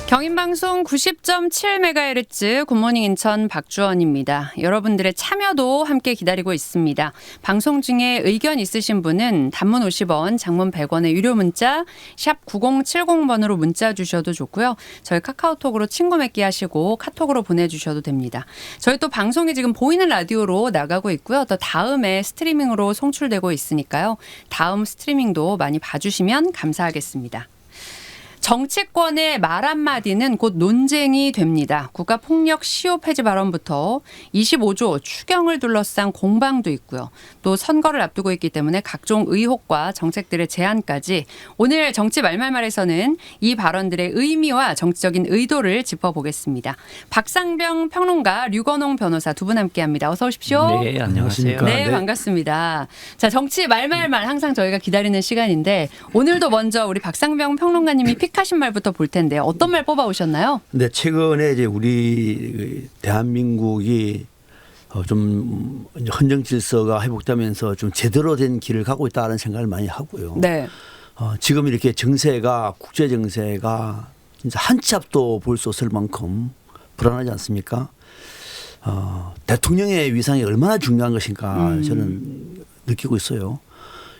경인방송 90.7MHz 굿모닝 인천 박주원입니다. 여러분들의 참여도 함께 기다리고 있습니다. 방송 중에 의견 있으신 분은 단문 50원, 장문 100원의 유료 문자 샵 9070번으로 문자 주셔도 좋고요. 저희 카카오톡으로 친구 맺기 하시고 카톡으로 보내주셔도 됩니다. 저희 또 방송이 지금 보이는 라디오로 나가고 있고요. 또 다음에 스트리밍으로 송출되고 있으니까요. 다음 스트리밍도 많이 봐주시면 감사하겠습니다. 정치권의 말 한마디는 곧 논쟁이 됩니다. 국가폭력 시효 폐지 발언부터 25조 추경을 둘러싼 공방도 있고요. 또 선거를 앞두고 있기 때문에 각종 의혹과 정책들의 제안까지 오늘 정치 말말말에서는 이 발언들의 의미와 정치적인 의도를 짚어보겠습니다. 박상병 평론가, 류건홍 변호사 두 분 함께합니다. 어서 오십시오. 네, 안녕하세요. 네, 반갑습니다. 자, 정치 말말말 항상 저희가 기다리는 시간인데 오늘도 먼저 우리 박상병 평론가님이 픽하신 말부터 볼 텐데 어떤 말 뽑아오셨나요? 네, 최근에 이제 우리 대한민국이 좀 헌정 질서가 회복되면서 좀 제대로 된 길을 가고 있다는 생각을 많이 하고요. 네. 지금 이렇게 정세가 국제 정세가 진짜 한 치 앞도 볼 수 없을 만큼 불안하지 않습니까? 대통령의 위상이 얼마나 중요한 것인가 저는 느끼고 있어요.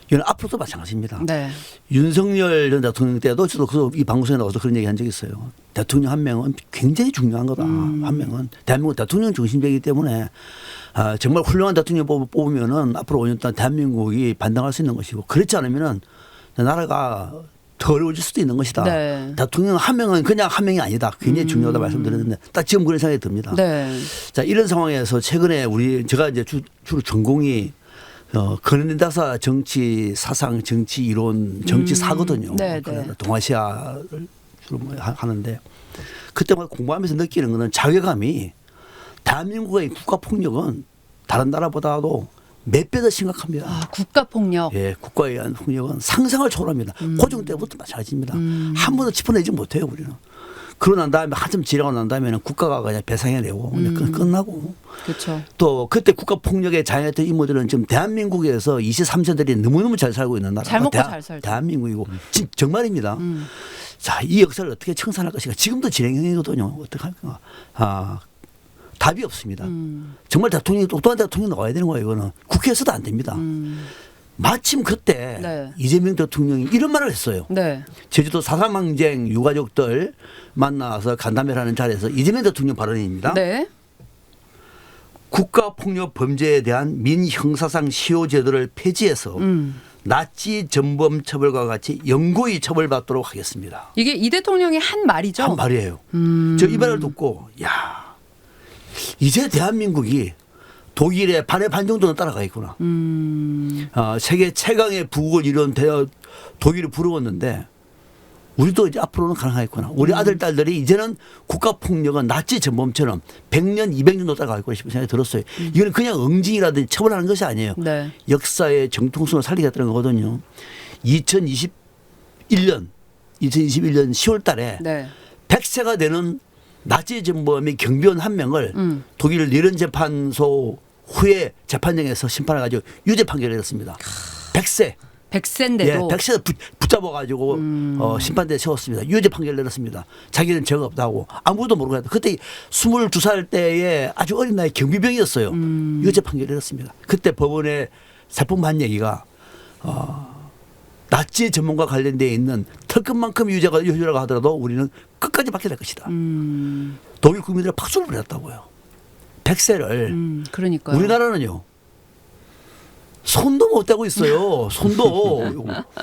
이건 앞으로도 마찬가지입니다. 네. 윤석열 전 대통령 때도 저도 이 방송에 나와서 그런 얘기 한 적이 있어요. 대통령 한 명은 굉장히 중요한 거다. 한 명은. 대한민국 대통령 중심적이기 때문에 정말 훌륭한 대통령 뽑으면은 앞으로 5년 동안 대한민국이 반등할 수 있는 것이고 그렇지 않으면은 나라가 더 어려워질 수도 있는 것이다. 네. 대통령 한 명은 그냥 한 명이 아니다. 굉장히 중요하다 말씀드렸는데 딱 지금 그런 생각이 듭니다. 네. 자, 이런 상황에서 최근에 제가 이제 주로 전공이 근현대사 정치 사상, 정치 이론, 정치사거든요. 네, 네. 동아시아를 주로 하는데 그때마다 공부하면서 느끼는 거는 자괴감이 대한민국의 국가폭력은 다른 나라보다도 몇 배 더 심각합니다. 국가폭력. 예, 국가에 의한 폭력은 상상을 초월합니다. 고종 때부터 마찬가지입니다. 한 번도 짚어내지 못해요, 우리는. 그러고 난 다음에 한참 지나고 난 다음에는 국가가 그냥 배상해내고 끝나고. 그렇죠. 또 그때 국가폭력에 자행했던 인물들은 지금 대한민국에서 23세들이 너무너무 잘 살고 있는 나라. 잘 먹고 잘 살죠. 대한민국이고. 정말입니다. 자, 이 역사를 어떻게 청산할 것인가. 지금도 진행형이거든요. 어떻게 할까. 답이 없습니다. 정말 똑똑한 대통령이 나와야 되는 거예요. 이거는. 국회에서도 안 됩니다. 마침 그때 네. 이재명 대통령이 이런 말을 했어요. 네. 제주도 4.3 항쟁 유가족들 만나서 간담회를 하는 자리에서 이재명 대통령 발언입니다. 네. 국가폭력 범죄에 대한 민형사상 시효 제도를 폐지해서 나치 전범 처벌과 같이 영구히 처벌받도록 하겠습니다. 이게 이 대통령이 한 말이죠? 한 말이에요. 저 이 말을 듣고 야, 이제 대한민국이 독일의 반의 반 정도는 따라가 있구나. 세계 최강의 부국을 이룬 독일을 부러웠는데 우리도 이제 앞으로는 가능하겠구나. 우리 아들, 딸들이 이제는 국가폭력은 나치 전범처럼 100년, 200년도 따라갈 거라 싶은 생각이 들었어요. 이건 그냥 응징이라든지 처벌하는 것이 아니에요. 네. 역사의 정통성을 살리겠다는 거거든요. 2021년 10월 달에 네. 100세가 되는 나치 전범의 경비원 한 명을 독일 내란 재판소 후에 재판정에서 심판해 가지고 유죄 판결을 내렸습니다. 100세. 100세인데도. 예, 100세 붙잡아 가지고 심판대에 세웠습니다. 유죄 판결을 내렸습니다. 자기는 죄가 없다고 아무도 모르고 했다. 그때 22살 때에 아주 어린 나이 경비병이었어요. 유죄 판결을 내렸습니다. 그때 법원에 살펴본 얘기가 나치 전문과 관련되어 있는 털끝만큼 유죄라고 하더라도 우리는 끝까지 받게 될 것이다. 독일 국민들은 박수를 보냈다고요. 100세를. 그러니까요. 우리나라는요. 손도 못 대고 있어요. 손도.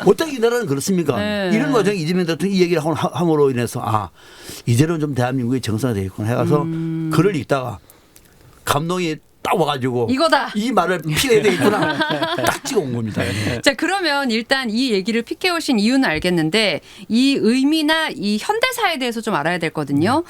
어떻게 이 나라는 그렇습니까? 네. 이런 과정에 이재명 대통령이 이 얘기를 함으로 인해서 이제는 좀 대한민국이 정상화되겠구나 해가서 글을 읽다가 감동이 딱 와가지고 이거다. 이 말을 피해야 되겠구나. 딱 찍어온 겁니다. 자, 그러면 일단 이 얘기를 픽해 오신 이유는 알겠는데 이 의미나 이 현대사에 대해서 좀 알아야 되거든요.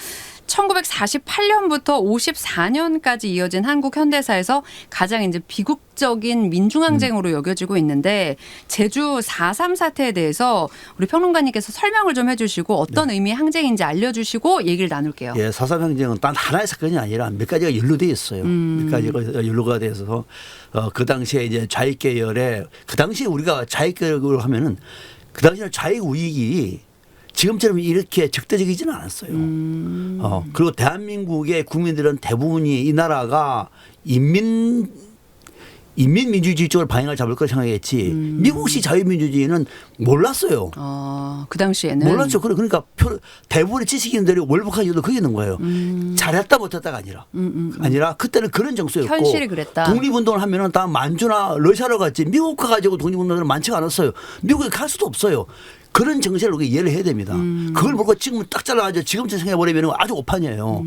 1948년부터 54년까지 이어진 한국 현대사에서 가장 이제 비극적인 민중항쟁으로 여겨지고 있는데 제주 4.3 사태에 대해서 우리 평론가님께서 설명을 좀 해주시고 어떤 의미의 항쟁인지 알려주시고 얘기를 나눌게요. 예, 4.3 항쟁은 단 하나의 사건이 아니라 몇 가지가 연루되어 있어요. 몇 가지가 연루가 돼서 그 당시에 이제 좌익계열에 그 당시에 우리가 좌익계열을 하면은 그 당시에 좌익 우익이 지금처럼 이렇게 적대적이지는 않았어요. 그리고 대한민국의 국민들은 대부분이 이 나라가 인민민주주의 쪽으로 방향을 잡을 걸 생각했지 미국식 자유민주주의는 몰랐어요. 그 당시에는 몰랐죠. 그러니까 대부분의 지식인들이 월북한 이유도 거기 있는 거예요. 잘했다 못했다가 아니라 그때는 그런 정서였고 현실이 그랬다. 독립운동을 하면은 다 만주나 러시아로 갔지 미국 가가지고 독립운동들은 많지가 않았어요. 미국에 갈 수도 없어요. 그런 정세를 우리가 이해를 해야 됩니다. 그걸 보고 지금 딱 잘라가지고 지금처럼 생각해버리면 아주 오판이에요.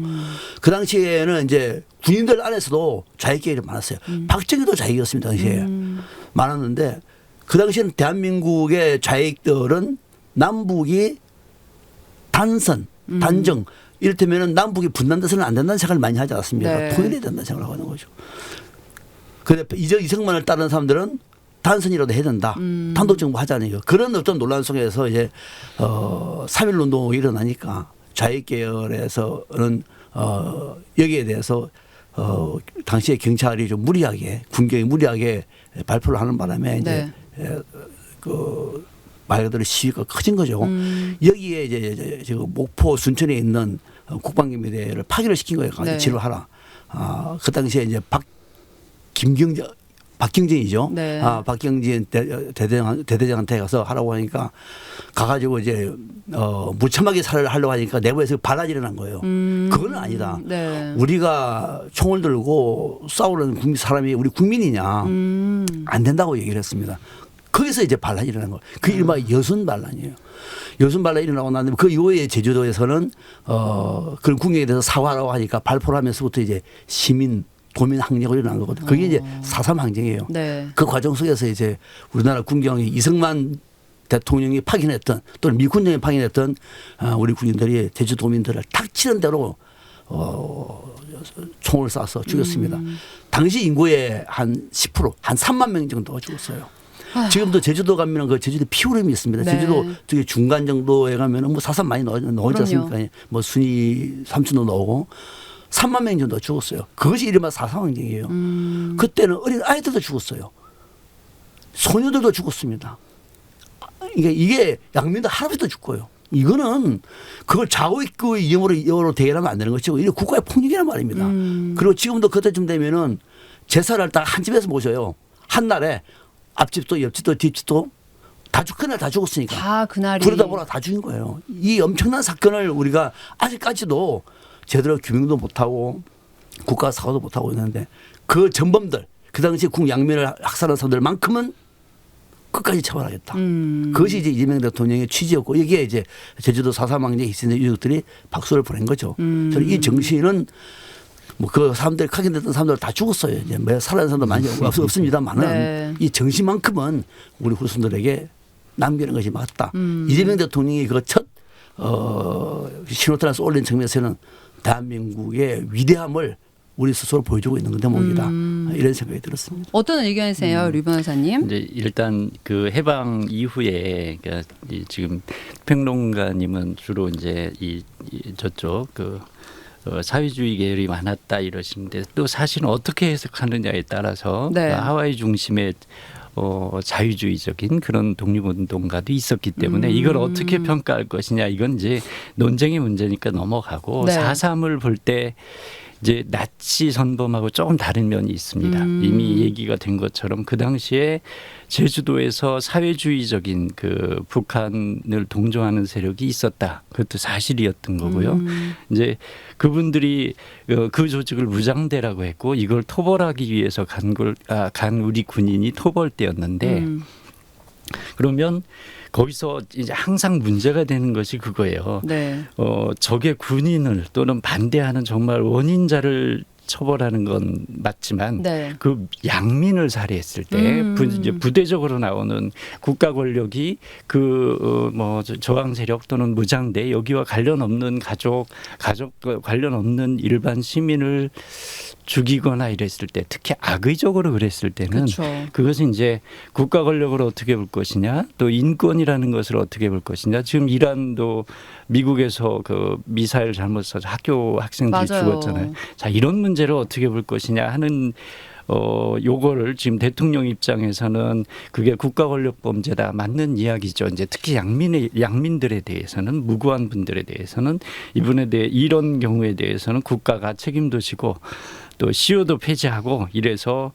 그 당시에는 이제 군인들 안에서도 좌익계열이 많았어요. 박정희도 좌익이었습니다. 당시에. 많았는데 그 당시에는 대한민국의 좌익들은 남북이 단정. 이를테면 남북이 분단돼서는 안 된다는 생각을 많이 하지 않았습니까? 네. 통일해야 된다는 생각을 하는 거죠. 그런데 이승만을 따르는 사람들은 단선이라도 해야 된다. 단독정부 하자니요. 그런 어떤 논란 속에서 이제 3.1 운동이 일어나니까 좌익 계열에서는 여기에 대해서 당시에 경찰이 좀 무리하게 군경이 무리하게 발표를 하는 바람에 이제 그 말 그대로 시위가 커진 거죠. 여기에 이제 지금 목포 순천에 있는 국방기밀대를 파기를 시킨 거예요. 네. 지루하라. 그 당시에 이제 박경진이죠. 네. 박경진 대대장한테 가서 하라고 하니까 가가지고 이제 무참하게 살을 하려고 하니까 내부에서 반란이 일어난 거예요. 그건 아니다. 네. 우리가 총을 들고 싸우는 사람이 우리 국민이냐. 안 된다고 얘기를 했습니다. 거기서 이제 반란이 일어난 거예요. 그 이른바 여순 반란이에요. 여순 반란이 일어나고 난 다음에 그 이후에 제주도에서는 그런 국경에 대해서 사과하라고 하니까 발표를 하면서부터 이제 도민 항쟁이 일어난 거거든요. 그게 이제 4.3 항쟁이에요. 네. 그 과정 속에서 이제 우리나라 군경이 이승만 대통령이 파견했던 또는 미 군정이 파견했던 우리 군인들이 제주도민들을 닥치는 대로 총을 쏴서 죽였습니다. 당시 인구의 한 10%, 한 3만 명 정도가 죽었어요. 지금도 제주도 가면 그 제주도 피오름이 있습니다. 네. 제주도 저기 중간 정도에 가면은 뭐 사삼 많이 나오지 않습니까? 뭐 순위 삼촌도 나오고 3만 명 정도 죽었어요. 그것이 이른바 4.3 항쟁이에요. 그때는 어린 아이들도 죽었어요. 소녀들도 죽었습니다. 이게 양민도 할아버지도 죽고요. 이거는 그걸 좌우익의 이념으로 대결하면 안 되는 것이고 이게 국가의 폭력이란 말입니다. 그리고 지금도 그때쯤 되면은 제사를 딱 한 집에서 모셔요. 한 날에 앞집도 옆집도 뒷집도 그날 다 죽었으니까. 다 그날이. 그러다 보라 다 죽인 거예요. 이 엄청난 사건을 우리가 아직까지도 제대로 규명도 못하고 국가 사과도 못하고 있는데 그 전범들 그 당시 국양면을 학살한 사람들만큼은 끝까지 처벌하겠다. 그것이 이제 이재명 대통령의 취지였고 여기에 이제 제주도 4.3 항쟁에 희생된 유족들이 박수를 보낸 거죠. 저는 이 정신은 뭐 그 사람들 각인됐던 사람들 다 죽었어요. 이제 뭐 살아난 사람도 많이 없습니다만은 네. 이 정신만큼은 우리 후손들에게 남기는 것이 맞다. 이재명 대통령이 그 첫 신호탄에서 올린 측면에서는 대한민국의 위대함을 우리 스스로 보여주고 있는 대목이다. 이런 생각이 들었습니다. 어떤 의견이세요, 류 변호사님? 이제 일단 그 해방 이후에 그러니까 지금 평론가님은 주로 이제 이 저쪽 그 사회주의 계열이 많았다 이러시는데 또 사실은 어떻게 해석하느냐에 따라서 네. 하와이 중심의 자유주의적인 그런 독립운동가도 있었기 때문에 이걸 어떻게 평가할 것이냐 이건 이제 논쟁의 문제니까 넘어가고 네. 4.3을 볼 때 이제 나치 선범하고 조금 다른 면이 있습니다. 이미 얘기가 된 것처럼 그 당시에 제주도에서 사회주의적인 그 북한을 동조하는 세력이 있었다. 그것도 사실이었던 거고요. 이제 그분들이 그 조직을 무장대라고 했고 이걸 토벌하기 위해서 간 우리 군인이 토벌대였는데 그러면 거기서 이제 항상 문제가 되는 것이 그거예요. 네. 적의 군인을 또는 반대하는 정말 원인자를 처벌하는 건 맞지만 네. 그 양민을 살해했을 때 이제 부대적으로 나오는 국가 권력이 그 뭐 저항 세력 또는 무장대 여기와 관련 없는 가족 관련 없는 일반 시민을 죽이거나 이랬을 때 특히 악의적으로 그랬을 때는 그렇죠. 그것은 이제 국가 권력을 어떻게 볼 것이냐 또 인권이라는 것을 어떻게 볼 것이냐 지금 이란도 미국에서 그 미사일 잘못 쏴서 학교 학생들이 맞아요. 죽었잖아요. 자 이런 문제를 어떻게 볼 것이냐 하는 요거를 지금 대통령 입장에서는 그게 국가 권력 범죄다 맞는 이야기죠. 이제 특히 양민들에 대해서는 무고한 분들에 대해서는 이분에 대해 이런 경우에 대해서는 국가가 책임도 지고 또 시효도 폐지하고 이래서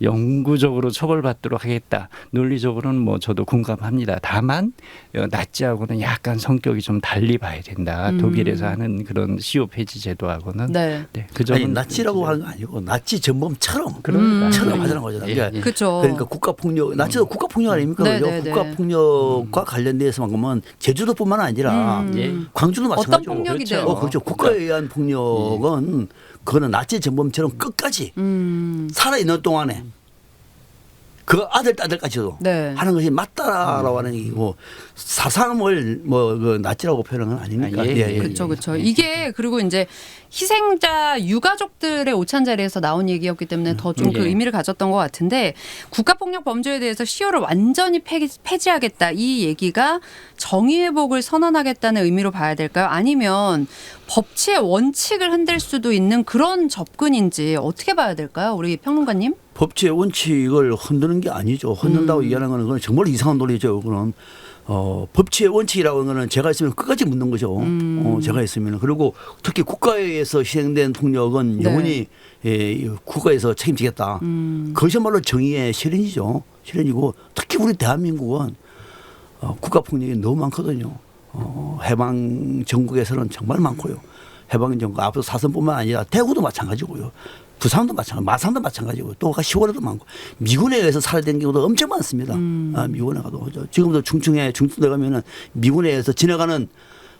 영구적으로 처벌받도록 하겠다. 논리적으로는 뭐 저도 공감합니다. 다만 나치하고는 약간 성격이 좀 달리 봐야 된다. 독일에서 하는 그런 시효 폐지 제도하고는 네. 네, 그 점은 아니 나치라고 하는 거 아니고 나치 전범처럼 그러니까. 처럼 하자는 거잖아요. 예, 예. 그렇죠. 그러니까 국가폭력, 나치도 국가폭력 아닙니까? 네, 그죠? 네, 네. 국가폭력과 관련돼서만큼은 제주도뿐만 아니라 예. 광주도 마찬가지고. 어떤 폭력이든. 그렇죠. 국가에 의한 폭력은 그거는 나치 전범처럼 끝까지 살아있는 동안에 그 아들, 딸들까지도 네. 하는 것이 맞다라고 하는 얘기고 사상을 그 나치라고 표현한 건 아닙니까? 아, 예, 예. 그렇죠, 그렇죠. 이게 그리고 이제 희생자 유가족들의 오찬 자리에서 나온 얘기였기 때문에 더 좀 그 예. 의미를 가졌던 것 같은데 국가폭력 범죄에 대해서 시효를 완전히 폐지하겠다 이 얘기가 정의회복을 선언하겠다는 의미로 봐야 될까요? 아니면 법치의 원칙을 흔들 수도 있는 그런 접근인지 어떻게 봐야 될까요? 우리 평론가님? 법치의 원칙을 흔드는 게 아니죠. 흔든다고 얘기하는 거는 그건 정말 이상한 논리죠. 그건 법치의 원칙이라고 하는 거는 제가 있으면 끝까지 묻는 거죠. 제가 있으면. 그리고 특히 국가에 의해서 시행된 폭력은 네. 영원히 국가에서 책임지겠다. 그것이야말로 정의의 실현이죠. 실현이고 특히 우리 대한민국은 국가 폭력이 너무 많거든요. 해방 전국에서는 정말 많고요. 해방 전국 앞서 사선뿐만 아니라 대구도 마찬가지고요. 부산도 마찬가지, 마산도 마찬가지고 또 시골에도 많고 미군에 의해서 살해된 경우도 엄청 많습니다. 미군에 가도 지금도 충청에 가면은 미군에 의해서 지나가는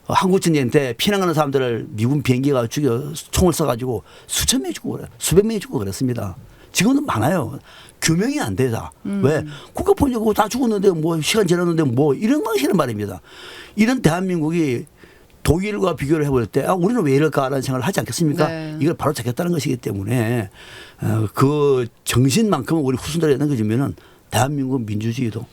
한국전쟁 때 피난가는 사람들을 미군 비행기가 죽여 총을 쏴가지고 수천 명이 죽고 그래, 수백 명이 죽고 그랬습니다. 지금도 많아요. 규명이 안 되다. 왜? 국가폭력으로 다 죽었는데 뭐 시간 지났는데 뭐 이런 방식이란 말입니다. 이런 대한민국이 독일과 비교를 해볼 때 우리는 왜 이럴까라는 생각을 하지 않겠습니까? 네. 이걸 바로 잡겠다는 것이기 때문에 그 정신만큼은 우리 후손들이 남겨주면은 대한민국 민주주의도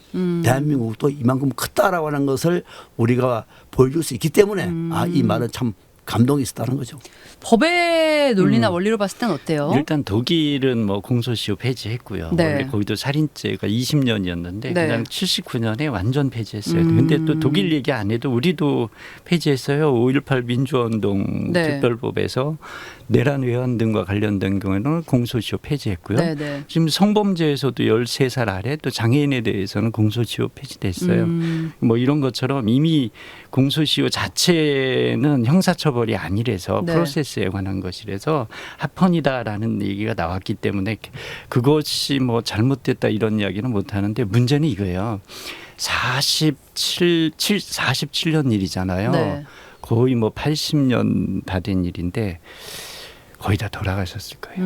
대한민국도 이만큼 크다라고 하는 것을 우리가 보여줄 수 있기 때문에 이 말은 참 감동이 있었다는 거죠. 법의 논리나 원리로 봤을 땐 어때요? 일단 독일은 뭐 공소시효 폐지했고요. 네. 원래 거기도 살인죄가 20년이었는데 네. 그냥 79년에 완전 폐지했어요. 근데 또 독일 얘기 안 해도 우리도 폐지했어요. 5.18 민주화운동 네. 특별법에서 내란 외환 등과 관련된 경우에는 공소시효 폐지했고요. 네, 네. 지금 성범죄에서도 13살 아래 또 장애인에 대해서는 공소시효 폐지됐어요. 뭐 이런 것처럼 이미 공소시효 자체는 형사처벌이 아니라서 네. 프로세스에 관한 것이라서 합헌이다라는 얘기가 나왔기 때문에 그것이 뭐 잘못됐다 이런 이야기는 못하는데 문제는 이거예요. 47년 일이잖아요. 네. 거의 뭐 80년 다 된 일인데 거의 다 돌아가셨을 거예요.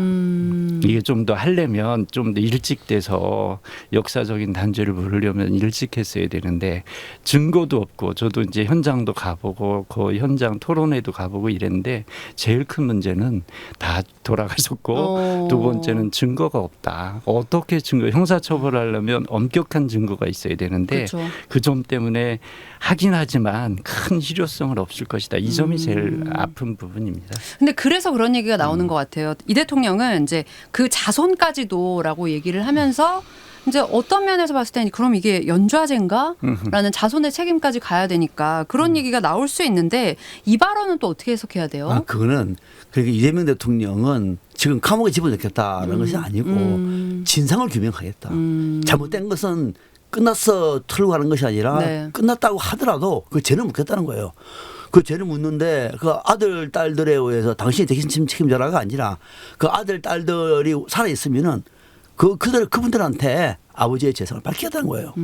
이게 좀 더 하려면 좀 더 일찍 돼서 역사적인 단죄를 물으려면 일찍 했어야 되는데 증거도 없고 저도 이제 현장도 가보고 그 현장 토론회도 가보고 이랬는데 제일 큰 문제는 다 돌아가셨고 두 번째는 증거가 없다. 어떻게 형사처벌하려면 엄격한 증거가 있어야 되는데 그렇죠. 그 점 때문에 하긴 하지만 큰 실효성은 없을 것이다. 이 점이 제일 아픈 부분입니다. 근데 그래서 그런 얘기가 나오는 것 같아요. 이 대통령은 이제 그 자손까지도라고 얘기를 하면서 이제 어떤 면에서 봤을 때는 그럼 이게 연좌제인가? 라는 자손의 책임까지 가야 되니까 그런 얘기가 나올 수 있는데 이 발언은 또 어떻게 해석해야 돼요? 그거는 그러니까 이재명 대통령은 지금 감옥에 집어넣겠다는 것이 아니고 진상을 규명하겠다. 잘못된 것은 끝났어 틀고 가는 것이 아니라 네. 끝났다고 하더라도 그 죄는 묻겠다는 거예요. 그 죄를 묻는데 그 아들 딸들에 의해서 당신이 대신 책임져라가 아니라 그 아들 딸들이 살아 있으면은 그분들한테 아버지의 재산을 밝히겠다는 거예요.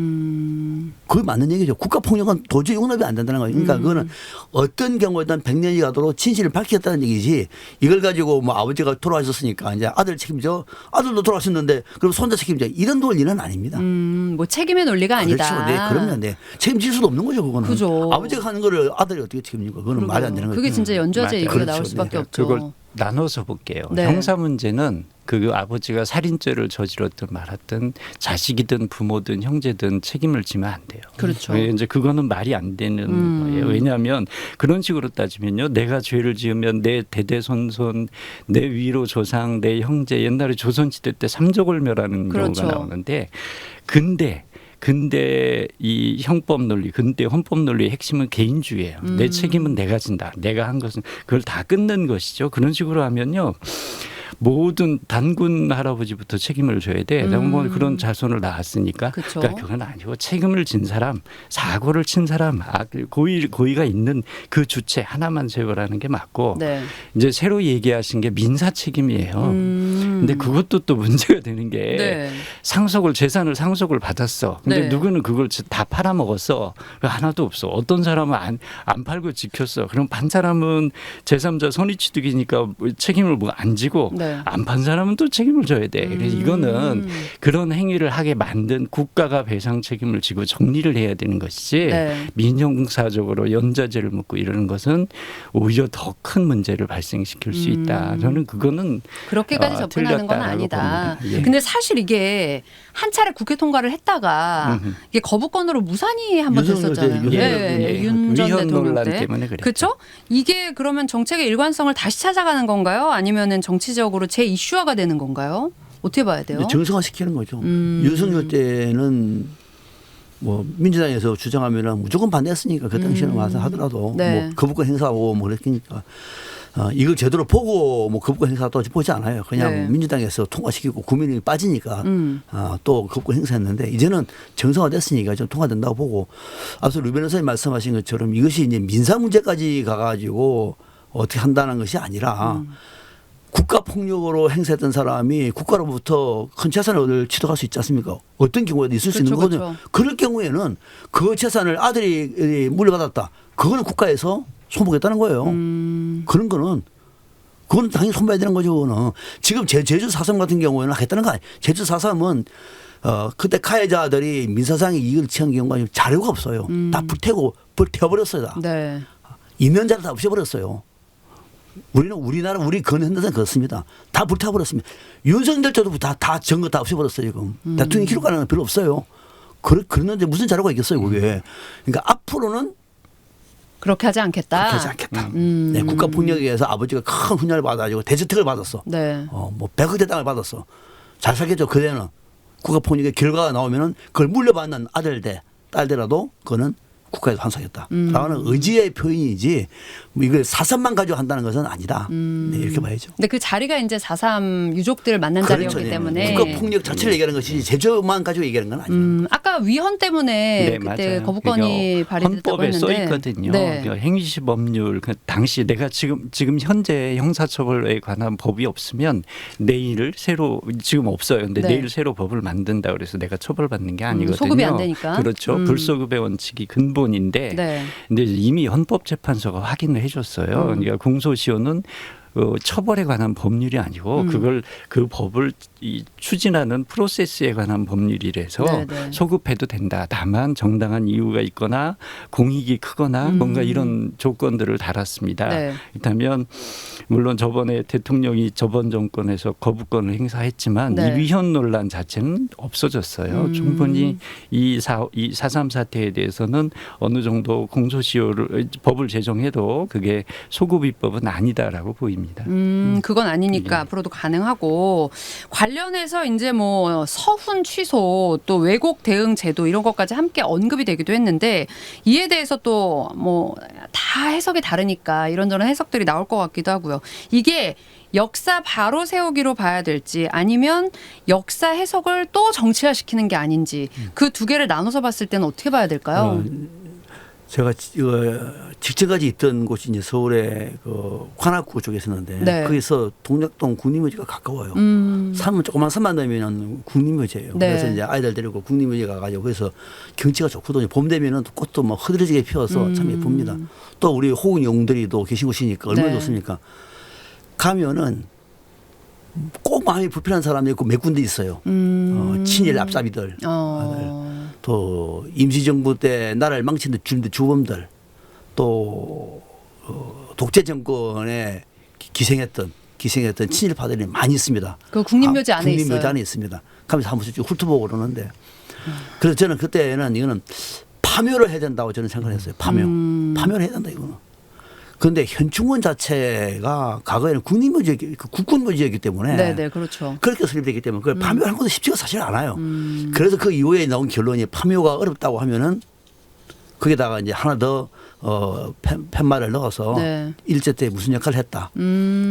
그게 맞는 얘기죠. 국가 폭력은 도저히 용납이 안 된다는 거예요. 그러니까 그거는 어떤 경우에든 100년이 가도록 진실을 밝히겠다는 얘기지. 이걸 가지고 뭐 아버지가 돌아가셨으니까 이제 아들 책임져. 아들도 돌아가셨는데 그럼 손자 책임져. 이런 논리는 아닙니다. 뭐 책임의 논리가 아니다. 그렇죠. 네, 그러면 네. 책임질 수도 없는 거죠. 그거는. 그죠. 아버지가 하는 거를 아들이 어떻게 책임집니까? 그거는 말이 안 되는 거죠. 그게 진짜 연좌제 맞아요. 얘기가 그렇죠. 나올 수밖에 네. 없죠. 그걸 나눠서 볼게요. 네. 형사 문제는 그 아버지가 살인죄를 저질렀든 말았든 자식이든 부모든 형제든 책임을 지면 안 돼요. 그렇죠. 왜 이제 그거는 말이 안 되는 거예요. 왜냐하면 그런 식으로 따지면요, 내가 죄를 지으면 내 대대손손, 내 위로 조상, 내 형제, 옛날에 조선시대 때 삼족을멸하는 그렇죠. 경우가 나오는데, 근데 이 형법 논리, 근대 헌법 논리의 핵심은 개인주의예요. 내 책임은 내가 진다. 내가 한 것은 그걸 다 끊는 것이죠. 그런 식으로 하면요, 모든 단군 할아버지부터 책임을 져야 돼. 뭐 그런 자손을 낳았으니까. 그쵸. 그러니까 그건 아니고 책임을 진 사람, 사고를 친 사람, 고의가 있는 그 주체 하나만 세우라는 게 맞고, 네. 이제 새로 얘기하신 게 민사 책임이에요. 근데 그것도 또 문제가 되는 게, 네. 재산을 상속을 받았어. 근데 네. 누구는 그걸 다 팔아먹었어. 하나도 없어. 어떤 사람은 안 팔고 지켰어. 그럼 판 사람은 제3자 선의취득이니까 책임을 뭐 안 지고, 네. 안 판 사람은 또 책임을 져야 돼. 그래서 이거는 그런 행위를 하게 만든 국가가 배상 책임을 지고 정리를 해야 되는 것이지, 네. 민형사적으로 연좌제를 묻고 이러는 것은 오히려 더 큰 문제를 발생시킬 수 있다. 저는 그거는 그렇게까지 접근하는 건 틀렸다라고 아니다. 봅니다. 예. 근데 사실 이게 한 차례 국회 통과를 했다가 이게 거부권으로 무산이 한 번 윤석열 때, 됐었잖아요. 윤석열 윤 전 위헌 대통령 논란 때. 때문에 그랬죠. 그렇죠? 이게 그러면 정책의 일관성을 다시 찾아가는 건가요? 아니면은 정치적으로 재 이슈화가 되는 건가요? 어떻게 봐야 돼요? 정상화시키는 거죠. 윤석열 때는 뭐 민주당에서 주장하면은 무조건 반대했으니까 그 당시에는 와서 하더라도 네. 뭐 거부권 행사하고 뭐 그랬으니까 이걸 제대로 보고 뭐 거부권 행사도 보지 않아요. 그냥 네. 민주당에서 통과시키고 국민이 빠지니까 또 거부권 행사했는데, 이제는 정상화됐으니까 좀 통과된다고 보고, 앞서 류 변호사님 말씀하신 것처럼 이것이 이제 민사 문제까지 가가지고 어떻게 한다는 것이 아니라 국가 폭력으로 행사했던 사람이 국가로부터 큰 재산을 취득할 수 있지 않습니까? 어떤 경우에도 있을 수 있는 그렇죠, 거거든요. 그렇죠. 그럴 경우에는 그 재산을 아들이 물려받았다. 그거는 국가에서 손보겠다는 거예요. 그런 거는 그건 당연히 손봐야 되는 거죠. 그거는 지금 제주 4.3 같은 경우에는 하겠다는 거 아니에요. 제주 4.3은 그때 가해자들이 민사상의 이익을 취한 경우가 자료가 없어요. 다 불태워버렸어요. 다. 네. 임연자를 다 없애버렸어요. 우리나라 우리 건현대사는 그렇습니다. 다 불타버렸습니다. 윤석열 때도 다 증거 다 없애버렸어요. 지금 대통령 기록하는 건 별로 없어요. 그랬는데 무슨 자료가 있겠어요, 그게. 그러니까 앞으로는 그렇게 하지 않겠다. 그렇게 하지 않겠다. 네, 국가 폭력에 의해서 아버지가 큰 훈련을 받아가지고 대저택을 받았어. 네. 뭐 100억대 땅을 받았어. 잘 살겠죠. 그대는 국가 폭력의 결과가 나오면은 그걸 물려받는 딸들라도 그거는 국가에서 환수하겠다. 라는 의지의 표현이지, 뭐 이걸 4.3만 가지고 한다는 것은 아니다. 네, 이렇게 봐야죠. 근데 그 자리가 이제 4.3 유족들을 만난 자리였기 네. 때문에. 국가 폭력 자체를 얘기하는 것이 제주만 가지고 얘기하는 건 아니에요. 아까 위헌 때문에 네, 그때 맞아요. 거부권이 발휘됐다고 헌법에 했는데. 써 있거든요. 네. 그러니까 행위시법률, 당시 내가 지금 현재 형사처벌에 관한 법이 없으면 내일 새로, 지금 없어요. 근데 네. 내일 새로 법을 만든다 그래서 내가 처벌받는 게 아니거든요. 소급이 안 되니까. 그렇죠. 불소급의 원칙이 근본인데, 네. 근데 이미 헌법재판소가 확인을 해줬어요. 그러니까 공소시효는 처벌에 관한 법률이 아니고 그 법을 추진하는 프로세스에 관한 법률이라서 네네. 소급해도 된다. 다만 정당한 이유가 있거나 공익이 크거나 뭔가 이런 조건들을 달았습니다. 네. 그렇다면 물론 저번에 대통령이 저번 정권에서 거부권을 행사했지만 네. 이 위헌 논란 자체는 없어졌어요. 충분히 이 4.3 사태에 대해서는 어느 정도 공소시효를 법을 제정해도 그게 소급 입법은 아니다라고 보입니다. 그건 아니니까 네. 앞으로도 가능하고, 관련해서 이제 뭐 서훈 취소 또 왜곡 대응 제도 이런 것까지 함께 언급이 되기도 했는데, 이에 대해서 또 뭐 다 해석이 다르니까 이런저런 해석들이 나올 것 같기도 하고요. 이게 역사 바로 세우기로 봐야 될지, 아니면 역사 해석을 또 정치화시키는 게 아닌지, 그 두 개를 나눠서 봤을 때는 어떻게 봐야 될까요? 제가 직전까지 있던 곳이 이제 서울의 그 관악구 쪽에 있었는데, 네. 거기서 동작동 국립묘지가 가까워요. 산은 조그만 산만 넘으면 국립묘지예요. 네. 그래서 이제 아이들 데리고 국립묘지 가가지고 거기서 경치가 좋거든요. 봄 되면은 꽃도 막 흐드러지게 피어서 참 예쁩니다. 또 우리 호국 영웅들이 또 계신 곳이니까 얼마나 네. 좋습니까? 가면은 꼭 마음이 불편한 사람이 있고 몇 군데 있어요. 친일 앞사비들. 또 임시정부 때 나라를 망친 주범들, 또 독재 정권에 기생했던 기생했던 친일파들이 많이 있습니다. 그 국립묘지 안에 있어요. 국립묘지 안에 있습니다. 가면서 한 번씩 훑어보고 그러는데 그래서 저는 그때는 이거는 파묘를 해야 된다고 저는 생각을 했어요. 파묘를 해야 된다 이거는. 그런데 현충원 자체가 과거에는 국립묘지, 국군묘지였기 때문에 네네 그렇죠. 그렇게 설립되기 때문에 그걸 파묘하는 것도 쉽지가 사실 않아요. 그래서 그 이후에 나온 결론이 파묘가 어렵다고 하면은 거기다가 이제 하나 더 팻말을 넣어서 네. 일제 때 무슨 역할을 했다.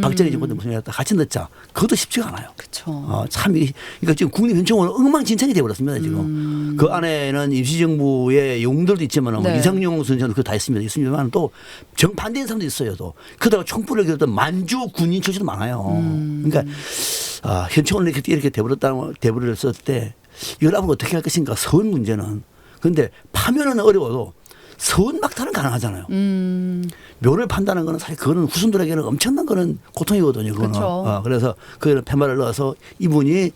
박정희 정부 때 무슨 역할을 했다. 같이 넣자. 그것도 쉽지가 않아요. 그렇죠. 참 이거 지금 국립현충원은 엉망진창이 되어버렸습니다. 지금 그 안에는 임시정부의 용들도 있지만 네. 이상용 선생도 그거 다 있습니다만 또 정반대인 사람도 있어요. 또 그러다가 총불을 겨뤘던 만주 군인 출신도 많아요. 그러니까 현충원이 이렇게 돼버렸을 때 이걸 앞으로 어떻게 할 것인가 서울 문제는. 그런데 파면은 어려워도 서원 막탈은 가능하잖아요. 묘를 판다는 거는 사실 그거는 후손들에게는 엄청난 거는 고통이거든요. 그거는. 그렇죠. 그래서 그거는 팻말을 넣어서 이분이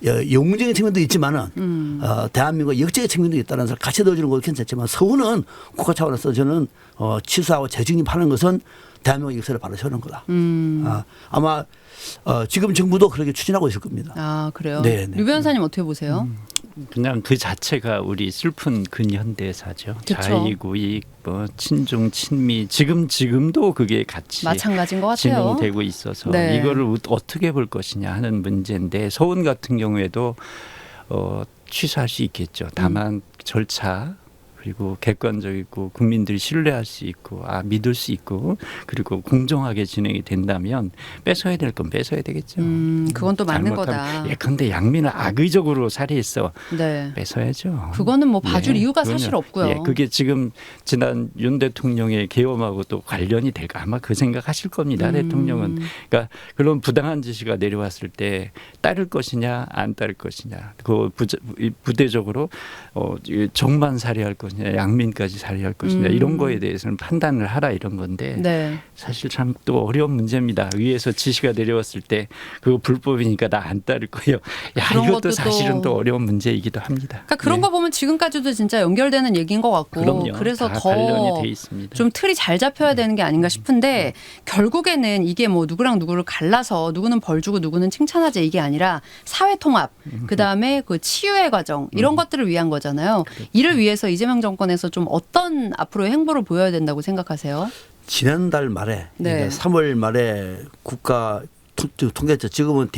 영웅적인 측면도 있지만은 대한민국 역적인 측면도 있다는 것을 같이 넣어주는 것도 괜찮지만 서원은 국가 차원에서 저는 취소하고 재정립하는 것은 대한민국 역사를 바로 세우는 거다. 아마 지금 정부도 그렇게 추진하고 있을 겁니다. 아 그래요? 네, 네. 류 변호사님 어떻게 보세요? 그냥 그 자체가 우리 슬픈 근현대사죠. 그쵸. 자익, 우익, 뭐 친중, 친미 지금도 그게 같이 마찬가지인 것 같아요. 진행되고 있어서 네. 이거를 어떻게 볼 것이냐 하는 문제인데 서원 같은 경우에도 취소할 수 있겠죠. 다만 절차 그리고 객관적이고 국민들이 신뢰할 수 있고 믿을 수 있고 그리고 공정하게 진행이 된다면 뺏어야 될 건 뺏어야 되겠죠. 그건 또 맞는 잘못하면, 거다. 예컨대 양민을 악의적으로 살해했어. 네. 뺏어야죠. 그거는 뭐 봐줄 예, 이유가 그거는, 사실 없고요. 예, 그게 지금 지난 윤 대통령의 계엄하고 또 관련이 될까 아마 그 생각하실 겁니다. 대통령은 그러니까 그런 부당한 지시가 내려왔을 때 따를 것이냐 안 따를 것이냐 그 부대적으로 정만 살해할 것이냐 양민까지 살해할 것이냐 이런 거에 대해서는 판단을 하라 이런 건데 네. 사실 참 또 어려운 문제입니다. 위에서 지시가 내려왔을 때 그거 불법이니까 나 안 따를 거예요. 야 그런 이것도 것도 사실은 또 어려운 문제이기도 합니다. 그러니까 그런 네. 거 보면 지금까지도 진짜 연결되는 얘기인 것 같고 그럼요. 그래서 다 더 관련이 돼 있습니다. 좀 틀이 잘 잡혀야 되는 게 아닌가 싶은데 결국에는 이게 뭐 누구랑 누구를 갈라서 누구는 벌 주고 누구는 칭찬하자 이게 아니라 사회 통합 그다음에 그 치유의 과정 이런 것들을 위한 거잖아요. 이를 위해서 이재명 정권에서 좀 어떤 앞으로의 행보를 보여야 된다고 생각하세요? 지난달 말에 네. 3월 말에 국가 통계처 지금은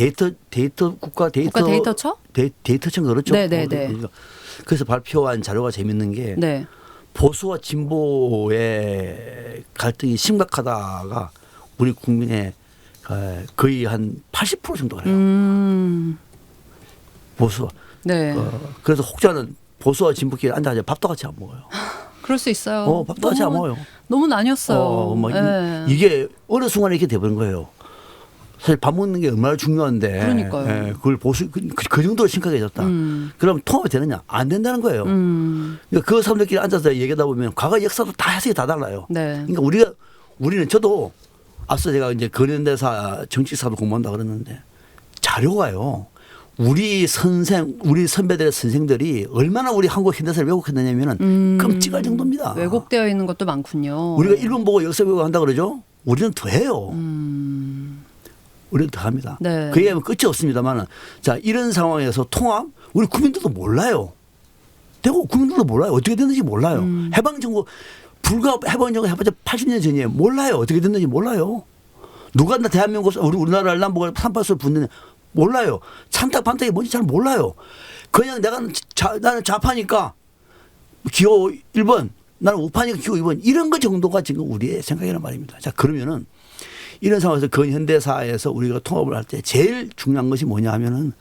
국가 데이터처? 데이터청 그렇죠. 네네네. 그래서 발표한 자료가 재밌는 게 네. 보수와 진보의 갈등이 심각하다가 우리 국민의 거의 한 80% 정도가 돼요. 보수. 네. 그래서 혹자는 보수와 진보끼리 앉아서 밥도 같이 안 먹어요. 그럴 수 있어요. 밥도 같이 안 먹어요. 너무 나뉘었어요. 네. 이게 어느 순간에 이렇게 돼버린 거예요. 사실 밥 먹는 게 얼마나 중요한데. 그러니까요. 그걸 그 정도로 심각해졌다. 그럼 통합이 되느냐? 안 된다는 거예요. 그러니까 그 사람들끼리 앉아서 얘기하다 보면 과거 역사도 다 해석이 다 달라요. 네. 그러니까 우리는 저도 앞서 제가 이제 근현대사 정치사도 공부한다 그랬는데 자료가요. 우리 선배들의 선생들이 얼마나 우리 한국 현대사를 왜곡했느냐면은 끔찍할 정도입니다. 왜곡되어 있는 것도 많군요. 우리가 일본 보고 역사 왜곡한다 그러죠? 우리는 더해요. 우리는 더합니다. 네. 그 얘기하면 끝이 없습니다만 자 이런 상황에서 통합 우리 국민들도 몰라요. 대구 국민들도 몰라요. 어떻게 됐는지 몰라요. 해방정부 불과 해방정부 해봤자 80년 전이에요. 몰라요. 어떻게 됐는지 몰라요. 누가 대한민국 우리나라를 남북을 산파수를 붙느냐 몰라요. 찬탁 반탁이 뭔지 잘 몰라요. 그냥 나는 좌파니까 기호 1번 나는 우파니까 기호 2번 이런 것 정도가 지금 우리의 생각이란 말입니다. 자 그러면은 이런 상황에서 근현대사에서 우리가 통합을 할 때 제일 중요한 것이 뭐냐 하면은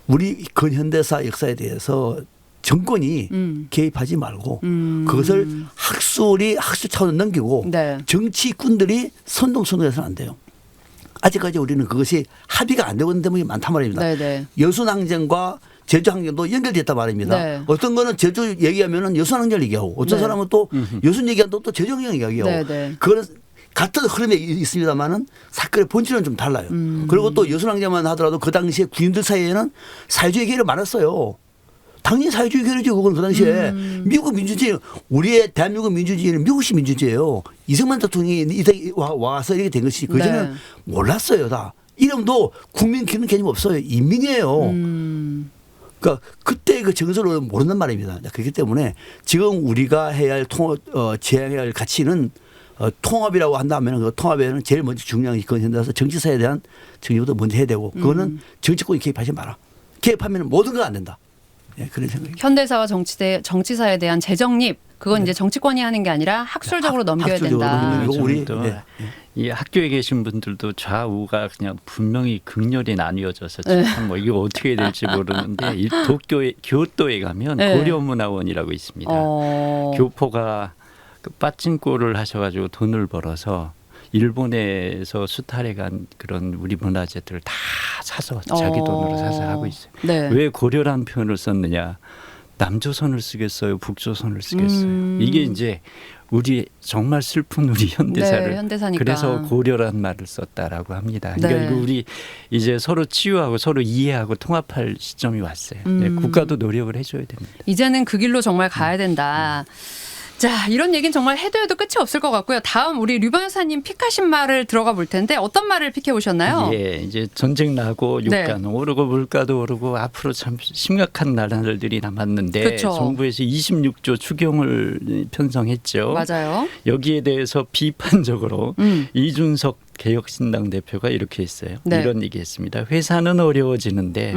우리 근현대사 역사에 대해서 정권이 개입하지 말고 그것을 학술 차원을 넘기고 네. 정치꾼들이 선동해서는 안 돼요. 아직까지 우리는 그것이 합의가 안 되고 있는 대목이 많단 말입니다. 네네. 여순항쟁과 제주항쟁도 연결됐단 말입니다. 네. 어떤 거는 제주 얘기하면 여순항쟁을 얘기하고 어떤 네. 사람은 또 여순 얘기하면 또 제주항쟁 얘기하고 네네. 그거는 같은 흐름에 있습니다만은 사건의 본질은 좀 달라요. 그리고 또 여순항쟁만 하더라도 그 당시에 군인들 사이에는 사회주의 계열이 많았어요. 당연히 사회주의 괴뢰죠. 그건 그 당시에 미국 민주주의 우리의 대한민국 민주주의는 미국식 민주주의예요. 이승만 대통령이 와서 이렇게 된 것이 그전에는 네. 몰랐어요. 다 이름도 국민 그런 개념 없어요. 인민이에요. 그러니까 그때 그 정서를 모른단 말입니다. 그렇기 때문에 지금 우리가 해야 할 지향해야 할 가치는 통합이라고 한다면 그 통합에는 제일 먼저 중요한 게 그건 현대에서 정치사에 대한 정리부터 먼저 해야 되고 그거는 정치권이 개입하지 마라. 개입하면 모든 건 안 된다. 예, 그런 생각입니다. 현대사와 정치사에 대한 재정립 그건 이제 정치권이 하는 게 아니라 학술적으로 넘겨야 학술적으로 된다. 넘기는 이거 우리 또 네. 이 학교에 계신 분들도 좌우가 그냥 분명히 극렬히 나뉘어져서 네. 참 뭐 이거 어떻게 될지 모르는데 이 교토에 가면 네. 고려문화원이라고 있습니다. 교포가 그 빠찡꼬를 하셔가지고 돈을 벌어서 일본에서 수탈해 간 그런 우리 문화재들을 다 사서 자기 돈으로 사서 하고 있어요. 네. 왜 고려라는 표현을 썼느냐? 남조선을 쓰겠어요, 북조선을 쓰겠어요. 이게 이제 우리 정말 슬픈 우리 현대사를 네, 현대사니까. 그래서 고려란 말을 썼다라고 합니다. 그러니까 네. 이거 우리 이제 서로 치유하고 서로 이해하고 통합할 시점이 왔어요. 네, 국가도 노력을 해줘야 됩니다. 이제는 그 길로 정말 가야 된다. 자, 이런 얘기는 정말 해도 끝이 없을 것 같고요. 다음 우리 류 변호사님 픽하신 말을 들어가 볼 텐데 어떤 말을 픽해 오셨나요? 예, 이제 전쟁 나고 유가는 오르고 물가도 오르고 앞으로 참 심각한 나라들이 남았는데 그쵸. 정부에서 26조 추경을 편성했죠. 맞아요. 여기에 대해서 비판적으로 이준석 개혁신당 대표가 이렇게 했어요. 네. 이런 얘기했습니다. 회사는 어려워지는데